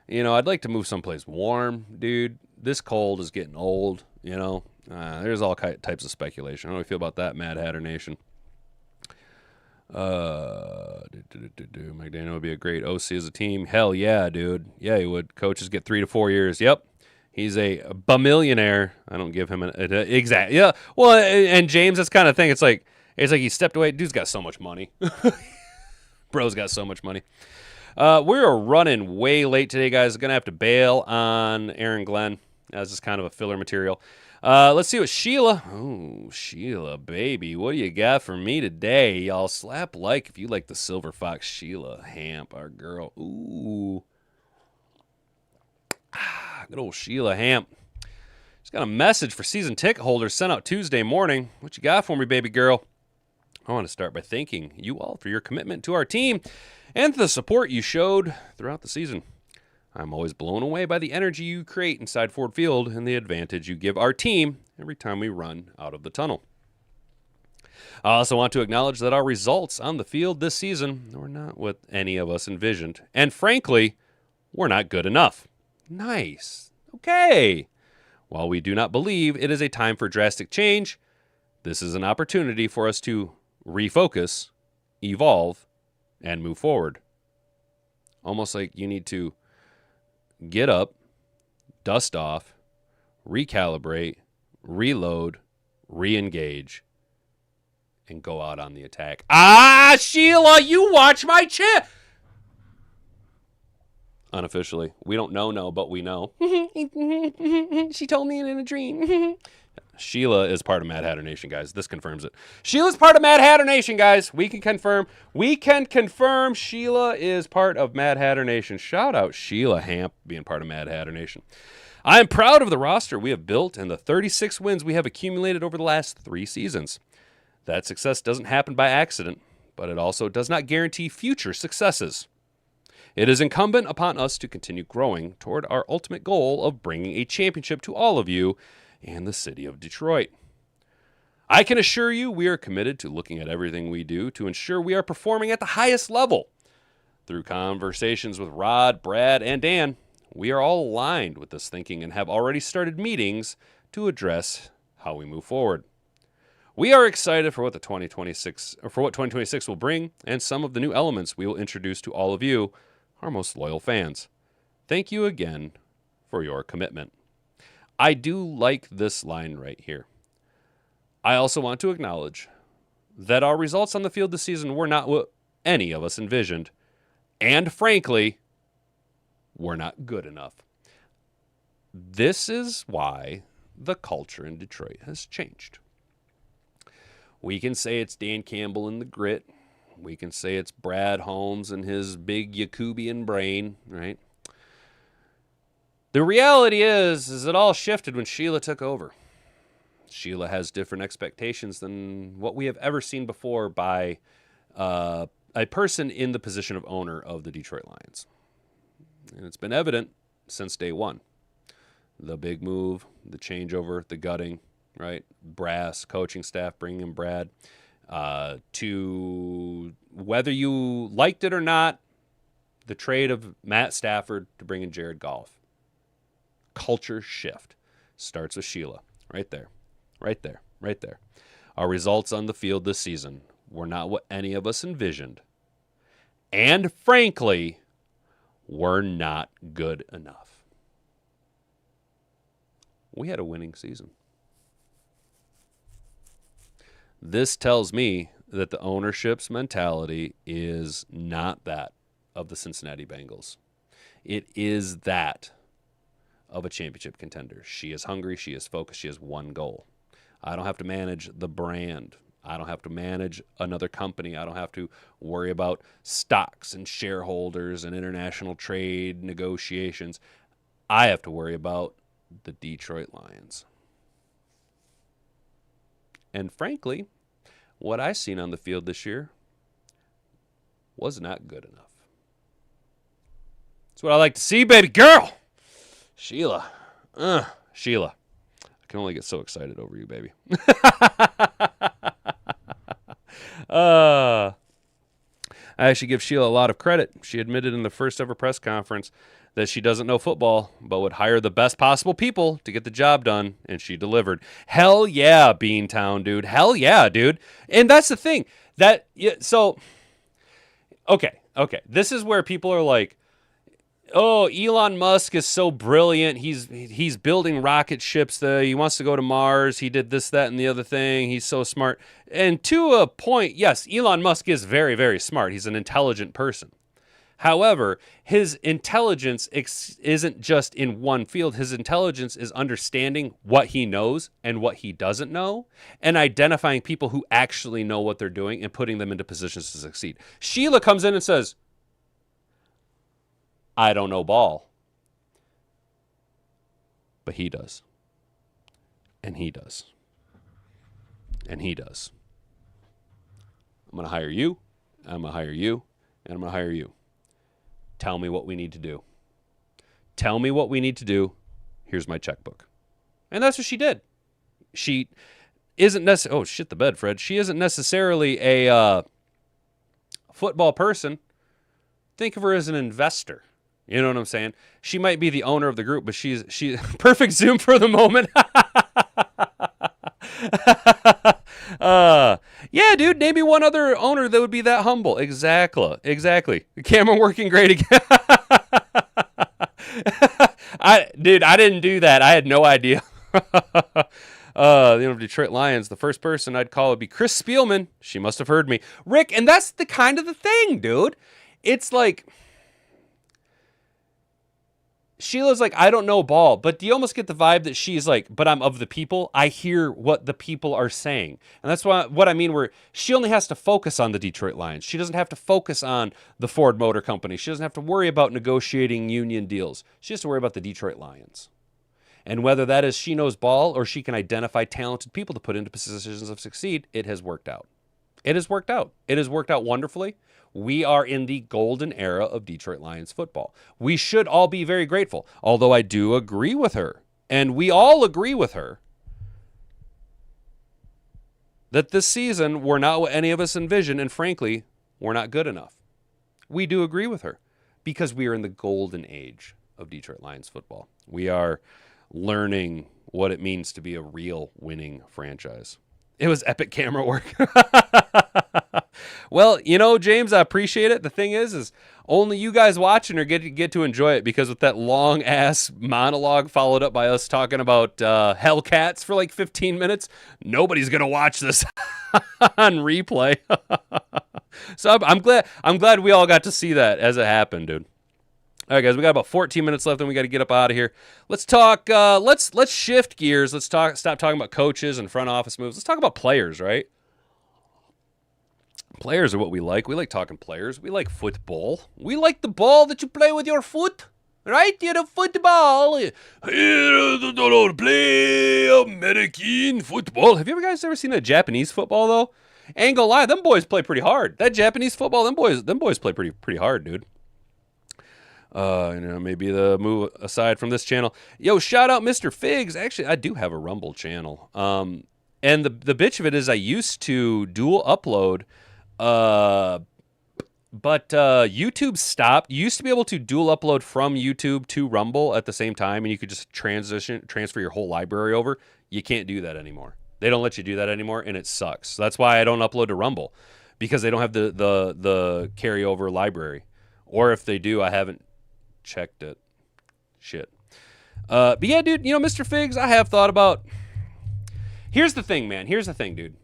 I'd like to move someplace warm, dude. This cold is getting old, There's all types of speculation. How do you feel about that, Mad Hatter Nation? McDaniel would be a great OC as a team. Hell yeah, dude. Yeah, he would. Coaches get 3 to 4 years. Yep. He's a bamillionaire. I don't give him an exact. Yeah. Well, and James, that's kind of thing. It's like he stepped away. Dude's got so much money. Bro's got so much money. We're running way late today, guys. Gonna have to bail on Aaron Glenn. That's just kind of a filler material. Let's see what Sheila. Oh, Sheila, baby. What do you got for me today? Y'all slap like if you like the Silver Fox. Sheila Hamp, our girl. Ooh. Good old Sheila Hamp. She's got a message for season ticket holders sent out Tuesday morning. What you got for me, baby girl? I want to start by thanking you all for your commitment to our team and the support you showed throughout the season. I'm always blown away by the energy you create inside Ford Field and the advantage you give our team every time we run out of the tunnel. I also want to acknowledge that our results on the field this season were not what any of us envisioned, and frankly, we're not good enough. Nice. Okay. While we do not believe it is a time for drastic change, this is an opportunity for us to refocus, evolve, and move forward. Almost like you need to get up, dust off, recalibrate, reload, re-engage, and go out on the attack. Ah, Sheila, you watch my chat. Unofficially. We don't know, but we know. She told me in a dream. Sheila is part of Mad Hatter Nation, guys. This confirms it. Sheila's part of Mad Hatter Nation, guys. We can confirm. Sheila is part of Mad Hatter Nation. Shout out Sheila Hamp being part of Mad Hatter Nation. I am proud of the roster we have built and the 36 wins we have accumulated over the last 3 seasons. That success doesn't happen by accident, but it also does not guarantee future successes. It is incumbent upon us to continue growing toward our ultimate goal of bringing a championship to all of you and the city of Detroit. I can assure you we are committed to looking at everything we do to ensure we are performing at the highest level. Through conversations with Rod, Brad, and Dan, we are all aligned with this thinking and have already started meetings to address how we move forward. We are excited for what 2026 will bring and some of the new elements we will introduce to all of you, our most loyal fans. Thank you again for your commitment. I do like this line right here. I also want to acknowledge that our results on the field this season were not what any of us envisioned, and frankly, were not good enough. This is why the culture in Detroit has changed. We can say it's Dan Campbell and the grit. We can say it's Brad Holmes and his big Yakubian brain, right? The reality is it all shifted when Sheila took over. Sheila has different expectations than what we have ever seen before by a person in the position of owner of the Detroit Lions. And it's been evident since day one. The big move, the changeover, the gutting, right? Brass, coaching staff, bringing in Brad. To whether you liked it or not, the trade of Matt Stafford to bring in Jared Goff. Culture shift starts with Sheila. Right there. Our results on the field this season were not what any of us envisioned. And frankly, were not good enough. We had a winning season. This tells me that the ownership's mentality is not that of the Cincinnati Bengals. It is that of a championship contender. She is hungry. She is focused. She has one goal. I don't have to manage the brand. I don't have to manage another company. I don't have to worry about stocks and shareholders and international trade negotiations. I have to worry about the Detroit Lions. And frankly, what I seen on the field this year was not good enough. That's what I like to see, baby girl. Sheila. Sheila. I can only get so excited over you, baby. I actually give Sheila a lot of credit. She admitted in the first ever press conference that she doesn't know football, but would hire the best possible people to get the job done, and she delivered. Hell yeah, Beantown, dude. Hell yeah, dude. And that's the thing. Okay. This is where people are like, oh, Elon Musk is so brilliant. He's building rocket ships. He wants to go to Mars. He did this, that, and the other thing. He's so smart. And to a point, yes, Elon Musk is very, very smart. He's an intelligent person. However, his intelligence isn't just in one field. His intelligence is understanding what he knows and what he doesn't know, and identifying people who actually know what they're doing and putting them into positions to succeed. Sheila comes in and says, I don't know ball. But he does. And he does. And he does. I'm going to hire you. I'm going to hire you. And I'm going to hire you. Tell me what we need to do. Tell me what we need to do. Here's my checkbook. And that's what she did. She isn't necessarily... Oh, shit the bed, Fred. She isn't necessarily a football person. Think of her as an investor. You know what I'm saying? She might be the owner of the group, but she's perfect Zoom for the moment. Yeah, dude, name me one other owner that would be that humble. Exactly. The camera working great again. I didn't do that. I had no idea. Detroit Lions, the first person I'd call would be Chris Spielman. She must have heard me. Rick, and that's the kind of the thing, dude. It's like, Sheila's like, I don't know ball, but do you almost get the vibe that she's like, but I'm of the people? I hear what the people are saying. And that's what I mean, where she only has to focus on the Detroit Lions. She doesn't have to focus on the Ford Motor Company. She doesn't have to worry about negotiating union deals. She has to worry about the Detroit Lions. And whether that is she knows ball or she can identify talented people to put into positions of succeed, it has worked out. It has worked out. It has worked out wonderfully. We are in the golden era of Detroit Lions football. We should all be very grateful, although I do agree with her, and we all agree with her, that this season we're not what any of us envisioned, and frankly, we're not good enough. We do agree with her because we are in the golden age of Detroit Lions football. We are learning what it means to be a real winning franchise. It was epic camera work. Well, James, I appreciate it. The thing is only you guys watching are get to enjoy it, because with that long ass monologue followed up by us talking about Hellcats for like 15 minutes, nobody's gonna watch this on replay. So I'm glad we all got to see that as it happened, dude. All right, guys, we got about 14 minutes left, and we got to get up out of here. Let's talk. Let's shift gears. Stop talking about coaches and front office moves. Let's talk about players, right? Players are what we like. We like talking players. We like football. We like the ball that you play with your foot, right? You're the football. Play American football. Have you guys ever seen a Japanese football though? Ain't gonna lie, them boys play pretty hard. That Japanese football, them boys play pretty hard, dude. Maybe the move aside from this channel. Yo, shout out Mr. Figs. Actually, I do have a Rumble channel. And the bitch of it is I used to dual upload, but YouTube stopped. You used to be able to dual upload from YouTube to Rumble at the same time, and you could just transfer your whole library over. You can't do that anymore. They don't let you do that anymore, and it sucks. So that's why I don't upload to Rumble, because they don't have the carryover library. Or if they do, I haven't checked it. Shit. But yeah, dude, Mr. Figs, I have thought about. Here's the thing, man. Here's the thing, dude.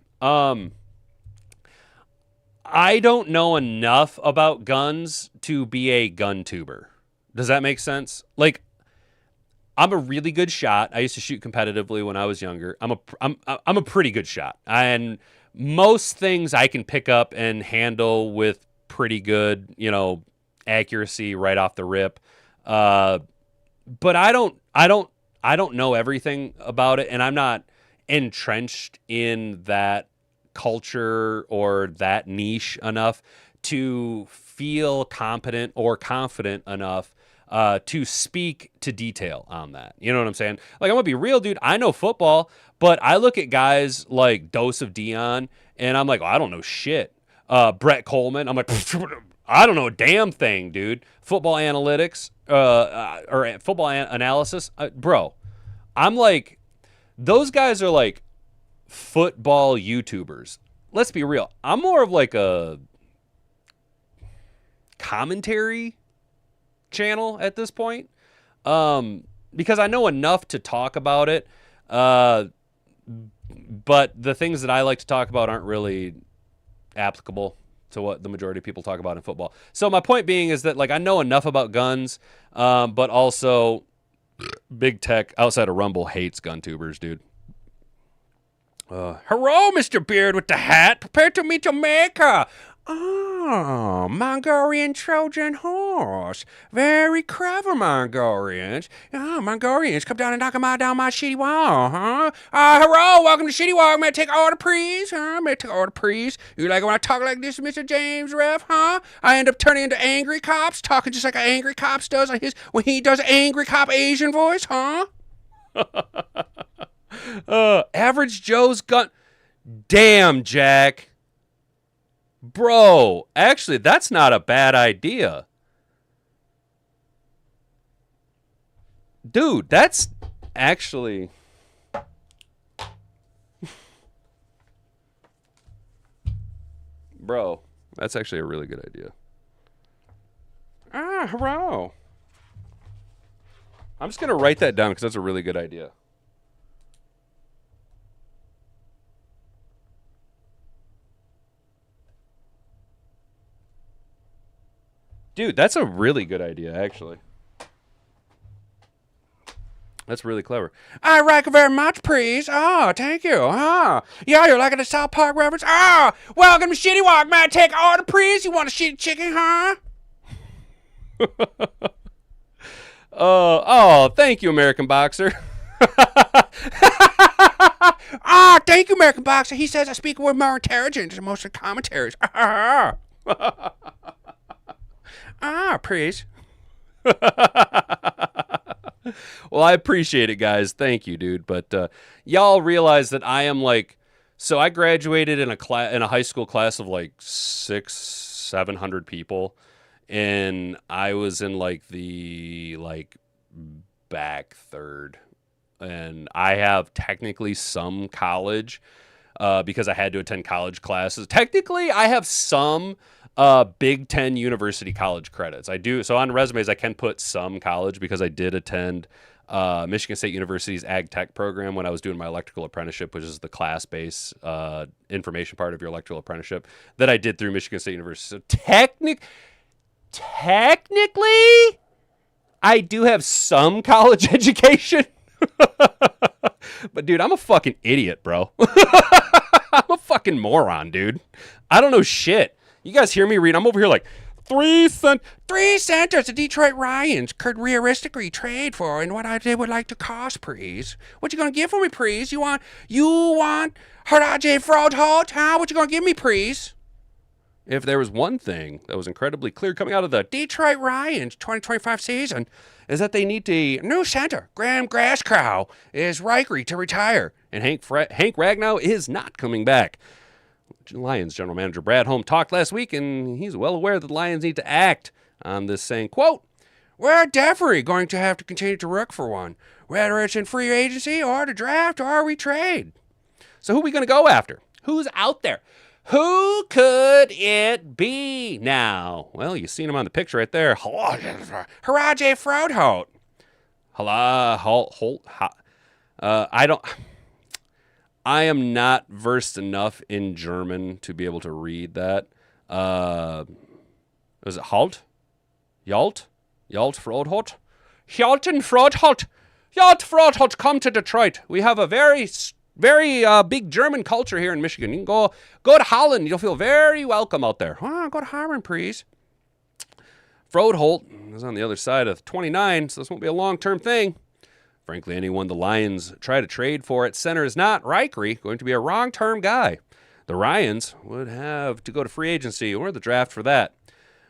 I don't know enough about guns to be a gun tuber. Does that make sense? Like, I'm a really good shot. I used to shoot competitively when I was younger. I'm a pretty good shot, and most things I can pick up and handle with pretty good, accuracy right off the rip. But I don't know everything about it, and I'm not entrenched in that culture or that niche enough to feel competent or confident enough to speak to detail on that. You know what I'm saying? Like, I'm gonna be real, dude. I know football, but I look at guys like Dose of Dion, and I'm like, I don't know shit. Brett Coleman, I'm like, I don't know a damn thing, dude. Football analytics, or football analysis, bro. I'm like, those guys are like football YouTubers. Let's be real. I'm more of like a commentary channel at this point, because I know enough to talk about it. But the things that I like to talk about aren't really applicable to what the majority of people talk about in football. So my point being is that, like, I know enough about guns, but also big tech outside of Rumble hates gun tubers, dude. Hello, Mr. Beard with the hat. Prepare to meet Jamaica. Oh, Mongolian Trojan horse. Very clever, Mongolians. Oh, Mongolians, come down and knock 'em out down my shitty wall, huh? Hello, welcome to Shitty Wall. May I take order, please? May I take order, please? You like it when I talk like this, Mr. James Ref, huh? I end up turning into angry cops, talking just like an angry cops does when he does angry cop Asian voice, huh? Average Joe's gun. Damn, Jack. Bro, actually, that's not a bad idea. Dude, that's actually... Bro, that's actually a really good idea. Hurrah. I'm just going to write that down because that's a really good idea. Dude, that's a really good idea, actually. That's really clever. I like it very much, please. Oh, thank you. Oh, yeah, you're liking the South Park reference? Oh, welcome to Shitty Walk, man. Take an order, please. You want a shitty chicken, huh? Thank you, American Boxer. Thank you, American Boxer. He says I speak with more intelligence than most of the commentaries. Please. Well, I appreciate it, guys. Thank you, dude. But y'all realize that I am like, so I graduated in a high school class of like 700 people, and I was in like the back third, and I have technically some college because I had to attend college classes. Technically, I have some Big Ten University college credits. I do. So on resumes, I can put some college because I did attend Michigan State University's Ag Tech program when I was doing my electrical apprenticeship, which is the class-based information part of your electrical apprenticeship that I did through Michigan State University. So technically, I do have some college education. But, dude, I'm a fucking idiot, bro. I'm a fucking moron, dude. I don't know shit. You guys hear me read? I'm over here like, 3 centers the Detroit Lions could realistically trade for and what they would like to cost, please. What you gonna give for me, please? You want Haraje Fraudholt, huh? What you gonna give me, please? If there was one thing that was incredibly clear coming out of the Detroit Lions 2025 season, is that they need a new center. Graham Grasscow is likely to retire, and Hank Ragnow is not coming back. Lions general manager Brad Holm talked last week, and he's well aware that the Lions need to act on this, saying, quote, "We're definitely going to have to continue to look for one, whether it's in free agency or the draft or we trade." So who are we going to go after? Who's out there? Who could it be now? Well, you've seen him on the picture right there. Haraje Fraudholt. I am not versed enough in German to be able to read that. Was it Halt? Yalt Fraudholt? Hjalten Fraudholt. Hjalt Fraudholt, come to Detroit. We have a very big German culture here in Michigan. You can go to Holland. You'll feel very welcome out there. Go to Holland, please. Fraudholt is on the other side of 29, so this won't be a long-term thing. Frankly, anyone the Lions try to trade for at center is not likely going to be a wrong-term guy. The Lions would have to go to free agency or the draft for that.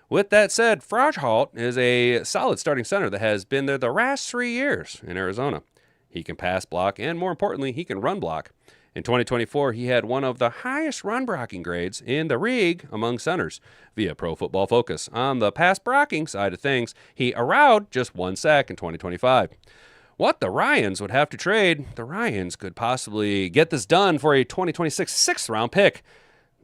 With that said, Fraudholt is a solid starting center that has been there the last 3 years in Arizona. He can pass block, and more importantly, he can run block. In 2024, he had one of the highest run blocking grades in the league among centers via Pro Football Focus. On the pass blocking side of things, he allowed just 1 sack in 2025. What the Lions would have to trade, the Lions could possibly get this done for a 2026 6th-round pick.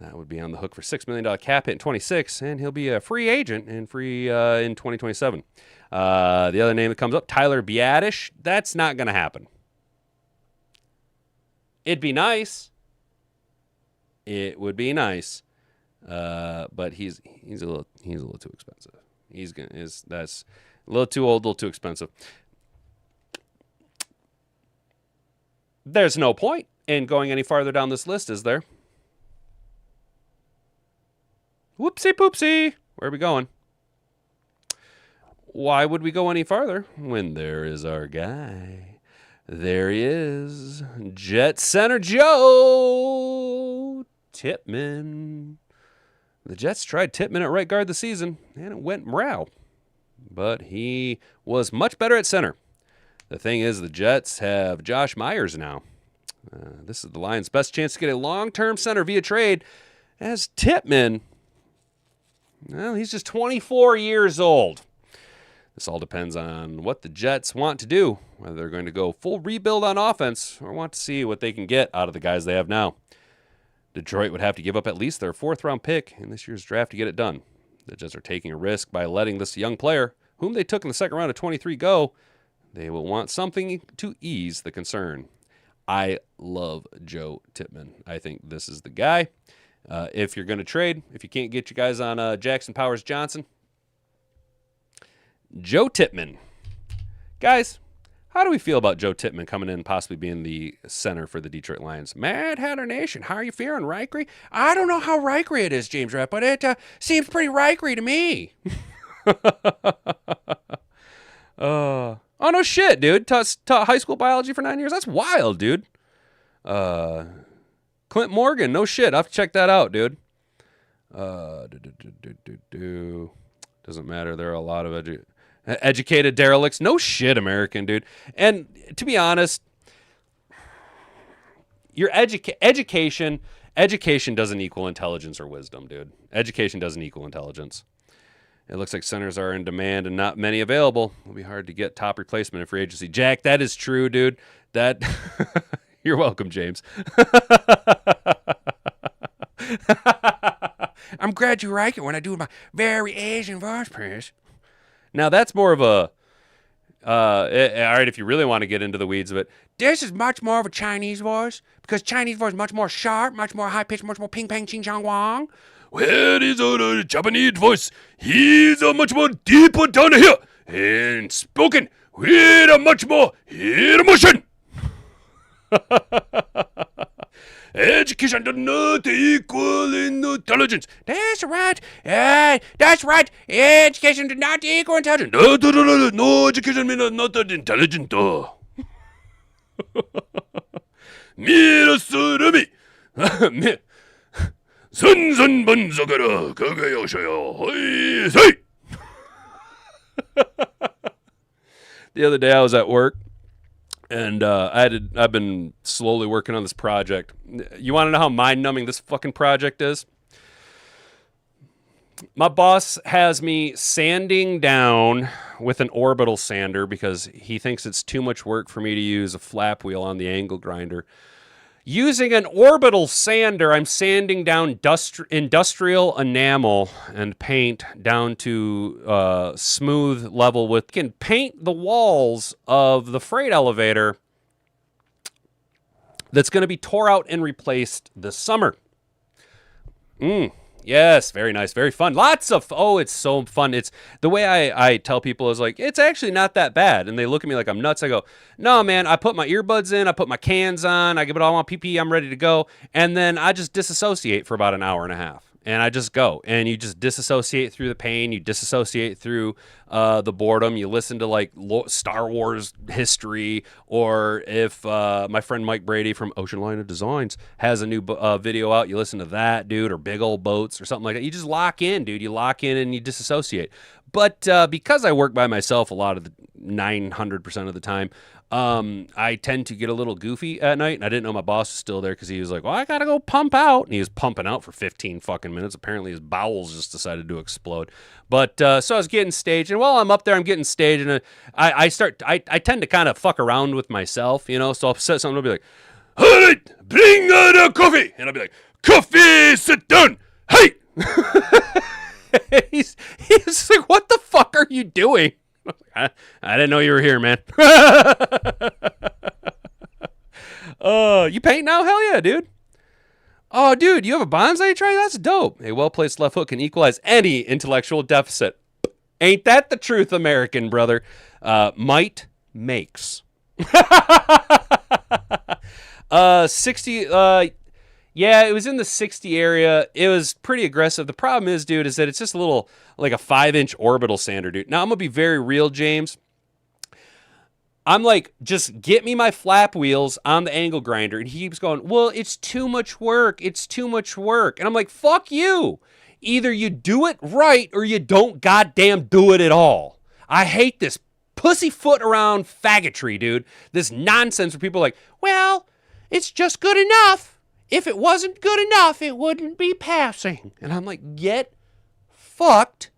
That would be on the hook for $6 million cap hit in 26, and he'll be a free agent in 2027. The other name that comes up, Tyler Biadasz. That's not going to happen. It'd be nice. It would be nice, but he's a little too expensive. That's a little too old, a little too expensive. There's no point in going any farther down this list, is there? Whoopsie poopsie. Where are we going? Why would we go any farther when there is our guy? There he is. Jet Center Joe Tippmann. The Jets tried Tippmann at right guard this season, and it went mrow. But he was much better at center. The thing is, the Jets have Josh Myers now. This is the Lions' best chance to get a long-term center via trade, as Tippmann, well, he's just 24 years old. This all depends on what the Jets want to do, whether they're going to go full rebuild on offense or want to see what they can get out of the guys they have now. Detroit would have to give up at least their 4th-round pick in this year's draft to get it done. The Jets are taking a risk by letting this young player, whom they took in the second round of 23, go. They will want something to ease the concern. I love Joe Tippmann. I think this is the guy. If you're going to trade, if you can't get your guys on Jackson Powers Johnson, Joe Tippmann. Guys, how do we feel about Joe Tippmann coming in and possibly being the center for the Detroit Lions? Mad Hatter Nation, how are you feeling, Rikery? I don't know how Rikery it is, James Rapp, but it seems pretty Rikery to me. Oh, no shit, dude. Taught high school biology for 9 years. That's wild, dude. Clint Morgan, no shit. I'll have to check that out, dude. Doesn't matter. There are a lot of educated derelicts. No shit, American, dude. And to be honest, your education doesn't equal intelligence or wisdom, dude. Education doesn't equal intelligence. It looks like centers are in demand and not many available. It'll be hard to get top replacement in free agency. Jack, that is true, dude. That you're welcome, James. I'm glad you like it when I do my very Asian voice, Chris. Now, that's more of a, all right, if you really want to get into the weeds of it, this is much more of a Chinese voice, because Chinese voice is much more sharp, much more high-pitched, much more ping-pang, ching-chang-wang. Where is a Japanese voice? He's a much more deeper down here, and spoken with a much more emotion. Education does not equal intelligence. That's right. That's right. Education does not equal intelligence. No, education means not intelligent. 미라스름이 선선번석으로 그거여셔요. 허이세이. The other day I was at work. And I've been slowly working on this project. You want to know how mind-numbing this fucking project is? My boss has me sanding down with an orbital sander because he thinks it's too much work for me to use a flap wheel on the angle grinder. Using an orbital sander, I'm sanding down industrial enamel and paint down to smooth level with. Can paint the walls of the freight elevator that's going to be tore out and replaced this summer. Yes, very nice, very fun. Lots of, it's so fun. It's the way I tell people is like, it's actually not that bad. And they look at me like I'm nuts. I go, no, man, I put my earbuds in, I put my cans on, I give it all my PPE, I'm ready to go. And then I just disassociate for about an hour and a half. And I just go. And you just disassociate through the pain. You disassociate through the boredom. You listen to like Star Wars history. Or if my friend Mike Brady from Ocean Line of Designs has a new video out, you listen to that, dude. Or Big Old Boats or something like that. You just lock in, dude. You lock in and you disassociate. But because I work by myself a lot of the 900% of the time, I tend to get a little goofy at night, and I didn't know my boss was still there because he was like, well, I gotta go pump out, and he was pumping out for 15 fucking minutes. Apparently his bowels just decided to explode. But so I was getting staged, and while I'm up there, I'm getting staged, and I tend to kind of fuck around with myself, you know, so I'll set something, I'll be like, all right, bring the coffee, and I'll be like, coffee, sit down, hey! He's like, what the fuck are you doing? I didn't know you were here, man. You paint now? Hell yeah, dude. Oh, dude, you have a bonsai tray? That's dope. A well-placed left hook can equalize any intellectual deficit. Ain't that the truth, American brother? Might makes. 60... yeah, it was in the 60 area. It was pretty aggressive. The problem is, dude, is that it's just a little, like a 5-inch orbital sander, dude. Now, I'm going to be very real, James. I'm like, just get me my flap wheels on the angle grinder. And he keeps going, well, it's too much work. It's too much work. And I'm like, fuck you. Either you do it right or you don't goddamn do it at all. I hate this pussyfoot around faggotry, dude. This nonsense where people are like, well, it's just good enough. If it wasn't good enough, it wouldn't be passing. And I'm like, get fucked.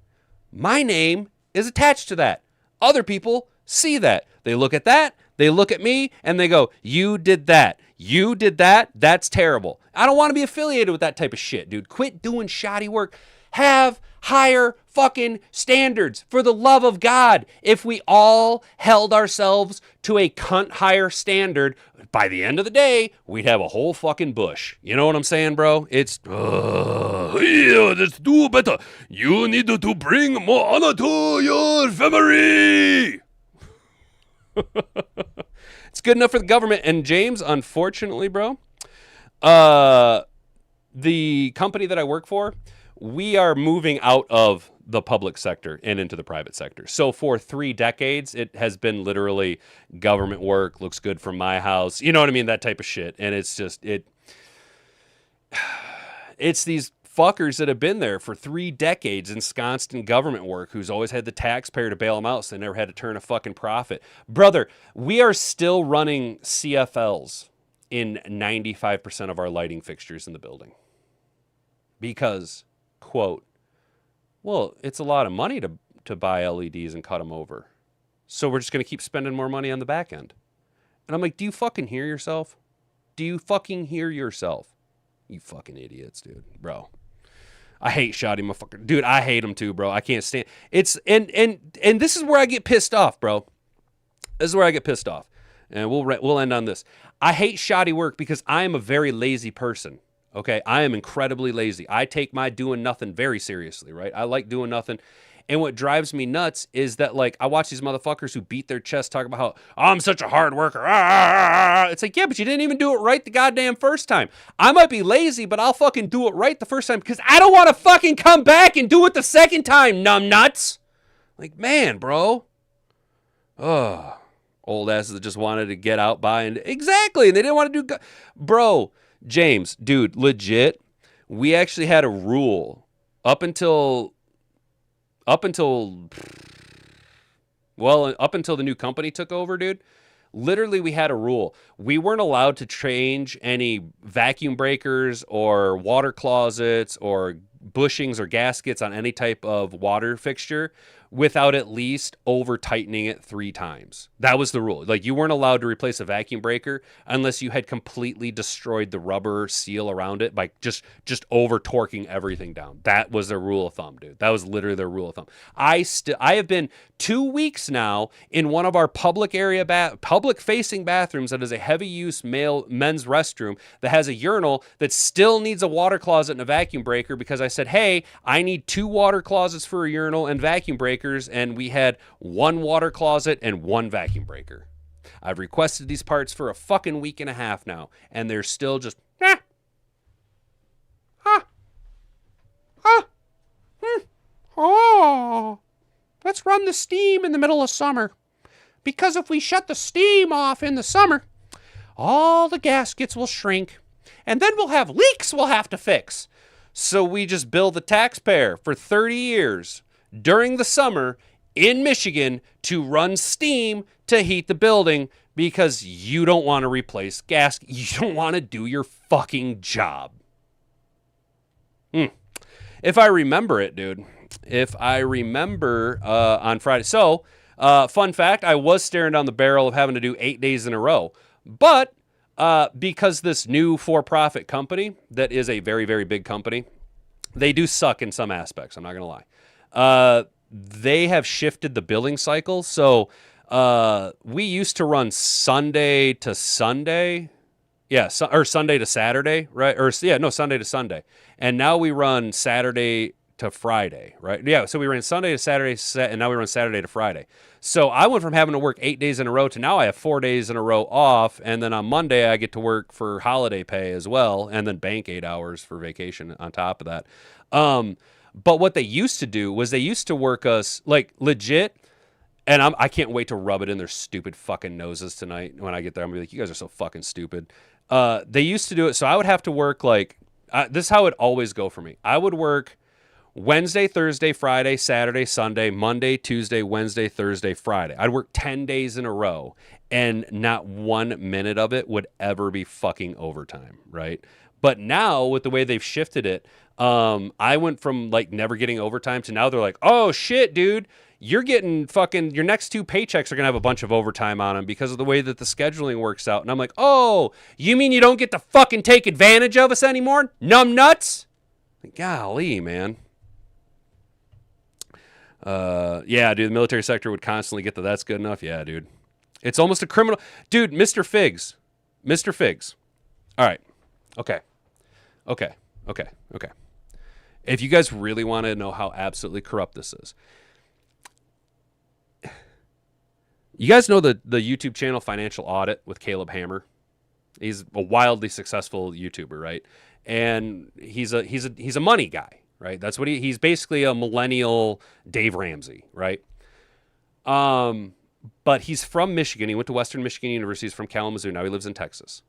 My name is attached to that. Other people see that. They look at that, they look at me, and they go, you did that. You did that. That's terrible. I don't want to be affiliated with that type of shit, dude. Quit doing shoddy work. Have higher fucking standards, for the love of God. If we all held ourselves to a cunt higher standard, by the end of the day, we'd have a whole fucking bush. You know what I'm saying, bro? It's, yeah, let's do better. You need to bring more honor to your family. It's good enough for the government. And James, unfortunately, bro, the company that I work for, we are moving out of the public sector and into the private sector. So for 3 decades, it has been literally government work, looks good from my house. You know what I mean? That type of shit. And it's just, it's these fuckers that have been there for 3 decades ensconced in government work who's always had the taxpayer to bail them out, so they never had to turn a fucking profit. Brother, we are still running CFLs in 95% of our lighting fixtures in the building. Because, quote, well, it's a lot of money to buy LEDs and cut them over. So we're just going to keep spending more money on the back end. And I'm like, do you fucking hear yourself? Do you fucking hear yourself? You fucking idiots, dude. Bro. I hate shoddy motherfucker. Dude, I hate them too, bro. I can't stand it's and this is where I get pissed off, bro. This is where I get pissed off. And we'll end on this. I hate shoddy work because I am a very lazy person. Okay, I am incredibly lazy. I take my doing nothing very seriously, right? I like doing nothing. And what drives me nuts is that, like, I watch these motherfuckers who beat their chest talking about how, I'm such a hard worker. It's like, yeah, but you didn't even do it right the goddamn first time. I might be lazy, but I'll fucking do it right the first time because I don't want to fucking come back and do it the second time, numbnuts. Like, man, bro. Ugh. Old asses that just wanted to get out by and exactly. They didn't want to do, bro. James, dude, legit, we actually had a rule up until the new company took over, dude. Literally, we had a rule. We weren't allowed to change any vacuum breakers or water closets or bushings or gaskets on any type of water fixture without at least over tightening it 3 times. That was the rule. Like, you weren't allowed to replace a vacuum breaker unless you had completely destroyed the rubber seal around it by just over torquing everything down. That was their rule of thumb, dude. That was literally their rule of thumb. I have been 2 weeks now in one of our public facing bathrooms that is a heavy use men's restroom that has a urinal that still needs a water closet and a vacuum breaker because I said, hey, I need 2 water closets for a urinal and vacuum breakers, and we had 1 water closet and 1 vacuum breaker. I've requested these parts for a fucking week and a half now, and they're still just, let's run the steam in the middle of summer. Because if we shut the steam off in the summer, all the gaskets will shrink, and then we'll have leaks we'll have to fix. So we just bill the taxpayer for 30 years during the summer in Michigan to run steam to heat the building because you don't want to replace gas. You don't want to do your fucking job. If I remember it, dude. If I remember on Friday. So, fun fact, I was staring down the barrel of having to do 8 days in a row. But because this new for-profit company that is a very, very big company, they do suck in some aspects. I'm not going to lie. They have shifted the billing cycle. So we used to run Sunday to Sunday. Yeah, or Sunday to Saturday, right? Sunday to Sunday. And now we run Saturday to Friday, right? Yeah, so we ran Sunday to Saturday, and now we run Saturday to Friday. So I went from having to work 8 days in a row to now I have 4 days in a row off, and then on Monday I get to work for holiday pay as well, and then bank 8 hours for vacation on top of that. But what they used to do was they used to work us, like, legit, and I can't wait to rub it in their stupid fucking noses tonight when I get there. I'm going to be like, you guys are so fucking stupid. They used to do it, so I would have to work, like, this is how it always go for me. I would work Wednesday, Thursday, Friday, Saturday, Sunday, Monday, Tuesday, Wednesday, Thursday, Friday. I'd work 10 days in a row, and not 1 minute of it would ever be fucking overtime, right? But now, with the way they've shifted it, I went from, like, never getting overtime to now they're like, oh, shit, dude, you're getting fucking, your next 2 paychecks are going to have a bunch of overtime on them because of the way that the scheduling works out. And I'm like, oh, you mean you don't get to fucking take advantage of us anymore? Numb nuts? Golly, man. Yeah, dude, the military sector would constantly get that's good enough. Yeah, dude. It's almost a criminal. Dude, Mr. Figs. Mr. Figs. All right. Okay. If you guys really want to know how absolutely corrupt this is, you guys know the YouTube channel Financial Audit with Caleb Hammer? He's a wildly successful YouTuber, right? And he's a money guy, right? That's what he's basically a millennial Dave Ramsey, right? But he's from Michigan. He went to Western Michigan University. He's from Kalamazoo. Now he lives in Texas.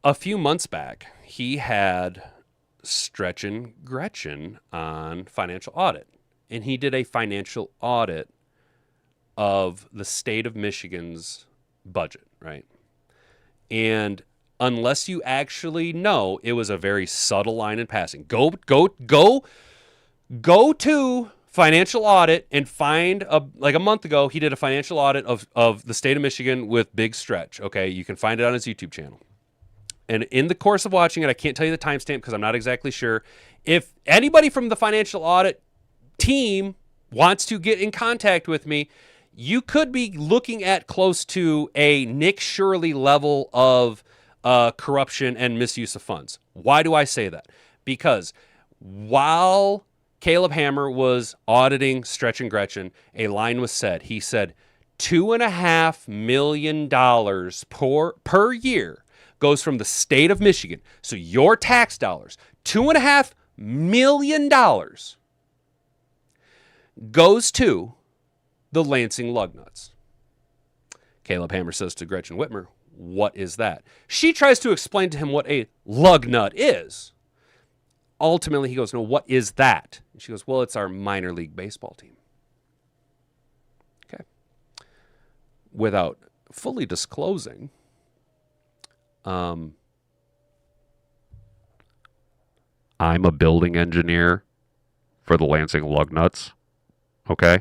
A few months back, he had Stretch and Gretchen on Financial Audit. And he did a financial audit of the state of Michigan's budget, right? And unless you actually know, it was a very subtle line in passing. Go to Financial Audit and find like a month ago, he did a financial audit of the state of Michigan with Big Stretch. Okay, you can find it on his YouTube channel. And in the course of watching it, I can't tell you the timestamp because I'm not exactly sure. If anybody from the financial audit team wants to get in contact with me, you could be looking at close to a Nick Shirley level of corruption and misuse of funds. Why do I say that? Because while Caleb Hammer was auditing Stretch and Gretchen, a line was said. He said $2.5 million per year goes from the state of Michigan. So your tax dollars, $2.5 million goes to the Lansing Lugnuts. Caleb Hammer says to Gretchen Whitmer, what is that? She tries to explain to him what a lug nut is. Ultimately, he goes, no, what is that? And she goes, well, it's our minor league baseball team. Okay. Without fully disclosing, I'm a building engineer for the Lansing Lugnuts. Okay.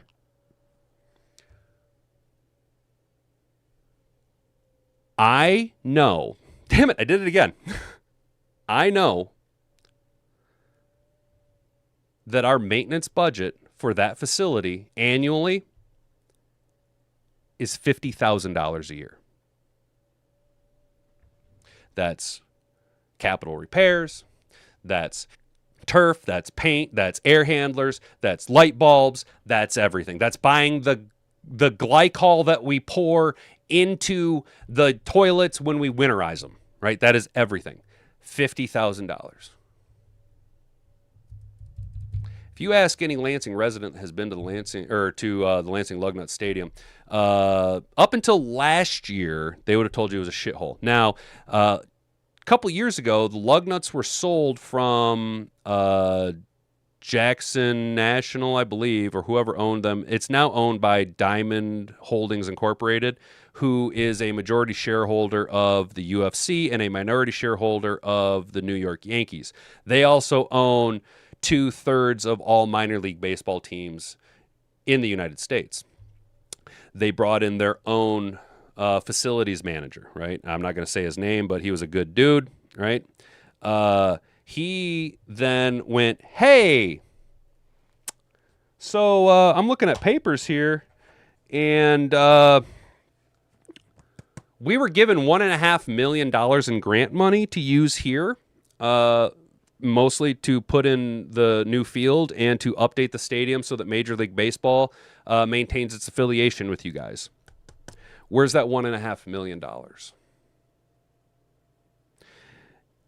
I know. Damn it, I did it again. I know that our maintenance budget for that facility annually is $50,000 a year. That's capital repairs, that's turf, that's paint, that's air handlers, that's light bulbs, that's everything. That's buying the glycol that we pour into the toilets when we winterize them, right? That is everything. $50,000. If you ask any Lansing resident that has been to the Lansing Lugnut Stadium, up until last year, they would have told you it was a shithole. Now, a couple years ago, the Lugnuts were sold from Jackson National, I believe, or whoever owned them. It's now owned by Diamond Holdings Incorporated, who is a majority shareholder of the UFC and a minority shareholder of the New York Yankees. They also own 2/3 of all minor league baseball teams in the United States. They brought in their own facilities manager, right? I'm not going to say his name, but he was a good dude, right? He then went, hey, so I'm looking at papers here, and we were given $1.5 million in grant money to use here, mostly to put in the new field and to update the stadium so that Major League Baseball maintains its affiliation with you guys. Where's that $1.5 million?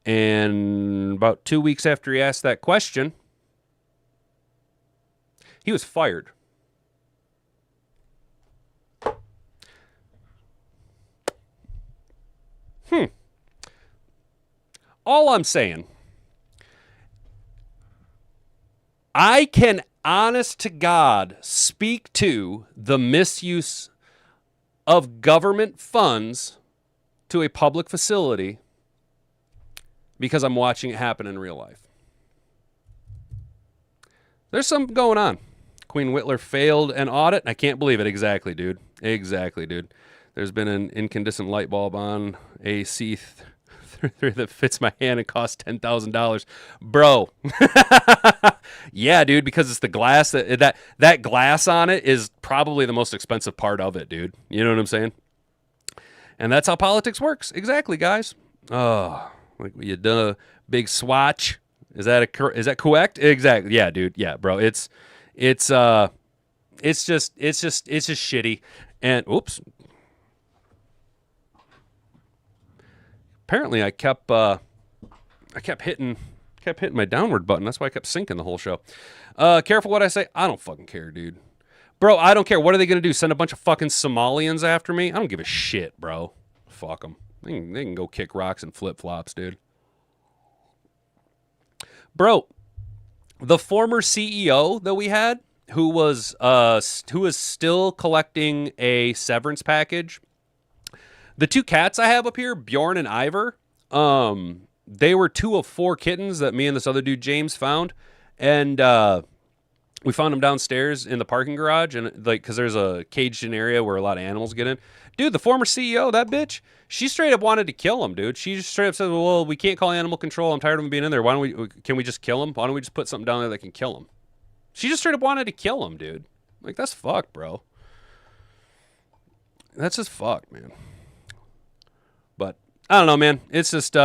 And about 2 weeks after he asked that question, he was fired. All I'm saying, I can, honest to God, speak to the misuse of government funds to a public facility because I'm watching it happen in real life. There's something going on. Queen Whitler failed an audit. I can't believe it. Exactly, dude. Exactly, dude. There's been an incandescent light bulb on a C3 that fits my hand and costs $10,000. Bro. Yeah, dude, because it's the glass. That glass on it is probably the most expensive part of it, dude. You know what I'm saying? And that's how politics works. Exactly, guys. Oh, like you done a big swatch. Is that correct? Exactly. Yeah, dude. Yeah, bro. It's just shitty. And oops. Apparently, I kept hitting my downward button. That's why I kept sinking the whole show. Careful what I say. I don't fucking care, dude. Bro, I don't care. What are they going to do? Send a bunch of fucking Somalians after me? I don't give a shit, bro. Fuck them. They can go kick rocks and flip-flops, dude. Bro, the former CEO that we had, who was still collecting a severance package, the two cats I have up here, Bjorn and Ivor, they were 2 of 4 kittens that me and this other dude, James, found. And we found them downstairs in the parking garage, and like, because there's a caged-in area where a lot of animals get in. Dude, the former CEO, that bitch, she straight up wanted to kill him, dude. She just straight up said, well, we can't call animal control. I'm tired of them being in there. Can we just kill him? Why don't we just put something down there that can kill him? She just straight up wanted to kill him, dude. Like, that's fucked, bro. That's just fucked, man. But I don't know, man. It's just,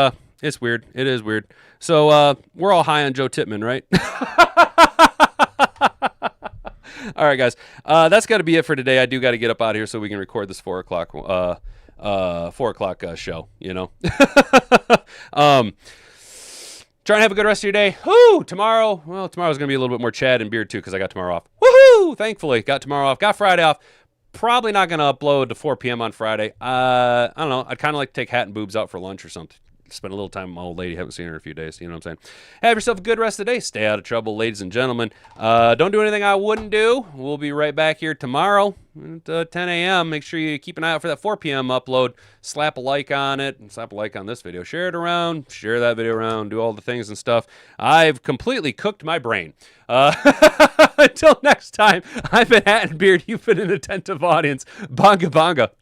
it's weird. It is weird. So, we're all high on Joe Tippmann, right? All right, guys. That's got to be it for today. I do got to get up out of here so we can record this 4 o'clock show, you know. Try and have a good rest of your day. Woo! Tomorrow's going to be a little bit more Chad and beer, too, because I got tomorrow off. Woohoo! Thankfully, got tomorrow off. Got Friday off. Probably not going to upload to 4 p.m. on Friday. I don't know. I'd kind of like to take Hat and Boobs out for lunch or something. Spend a little time with my old lady. Haven't seen her in a few days. You know what I'm saying? Have yourself a good rest of the day. Stay out of trouble, ladies and gentlemen. Don't do anything I wouldn't do. We'll be right back here tomorrow at 10 a.m. Make sure you keep an eye out for that 4 p.m. upload. Slap a like on it. And slap a like on this video. Share it around. Share that video around. Do all the things and stuff. I've completely cooked my brain. Until next time, I've been Hat and Beard. You've been an attentive audience. Bonga bonga.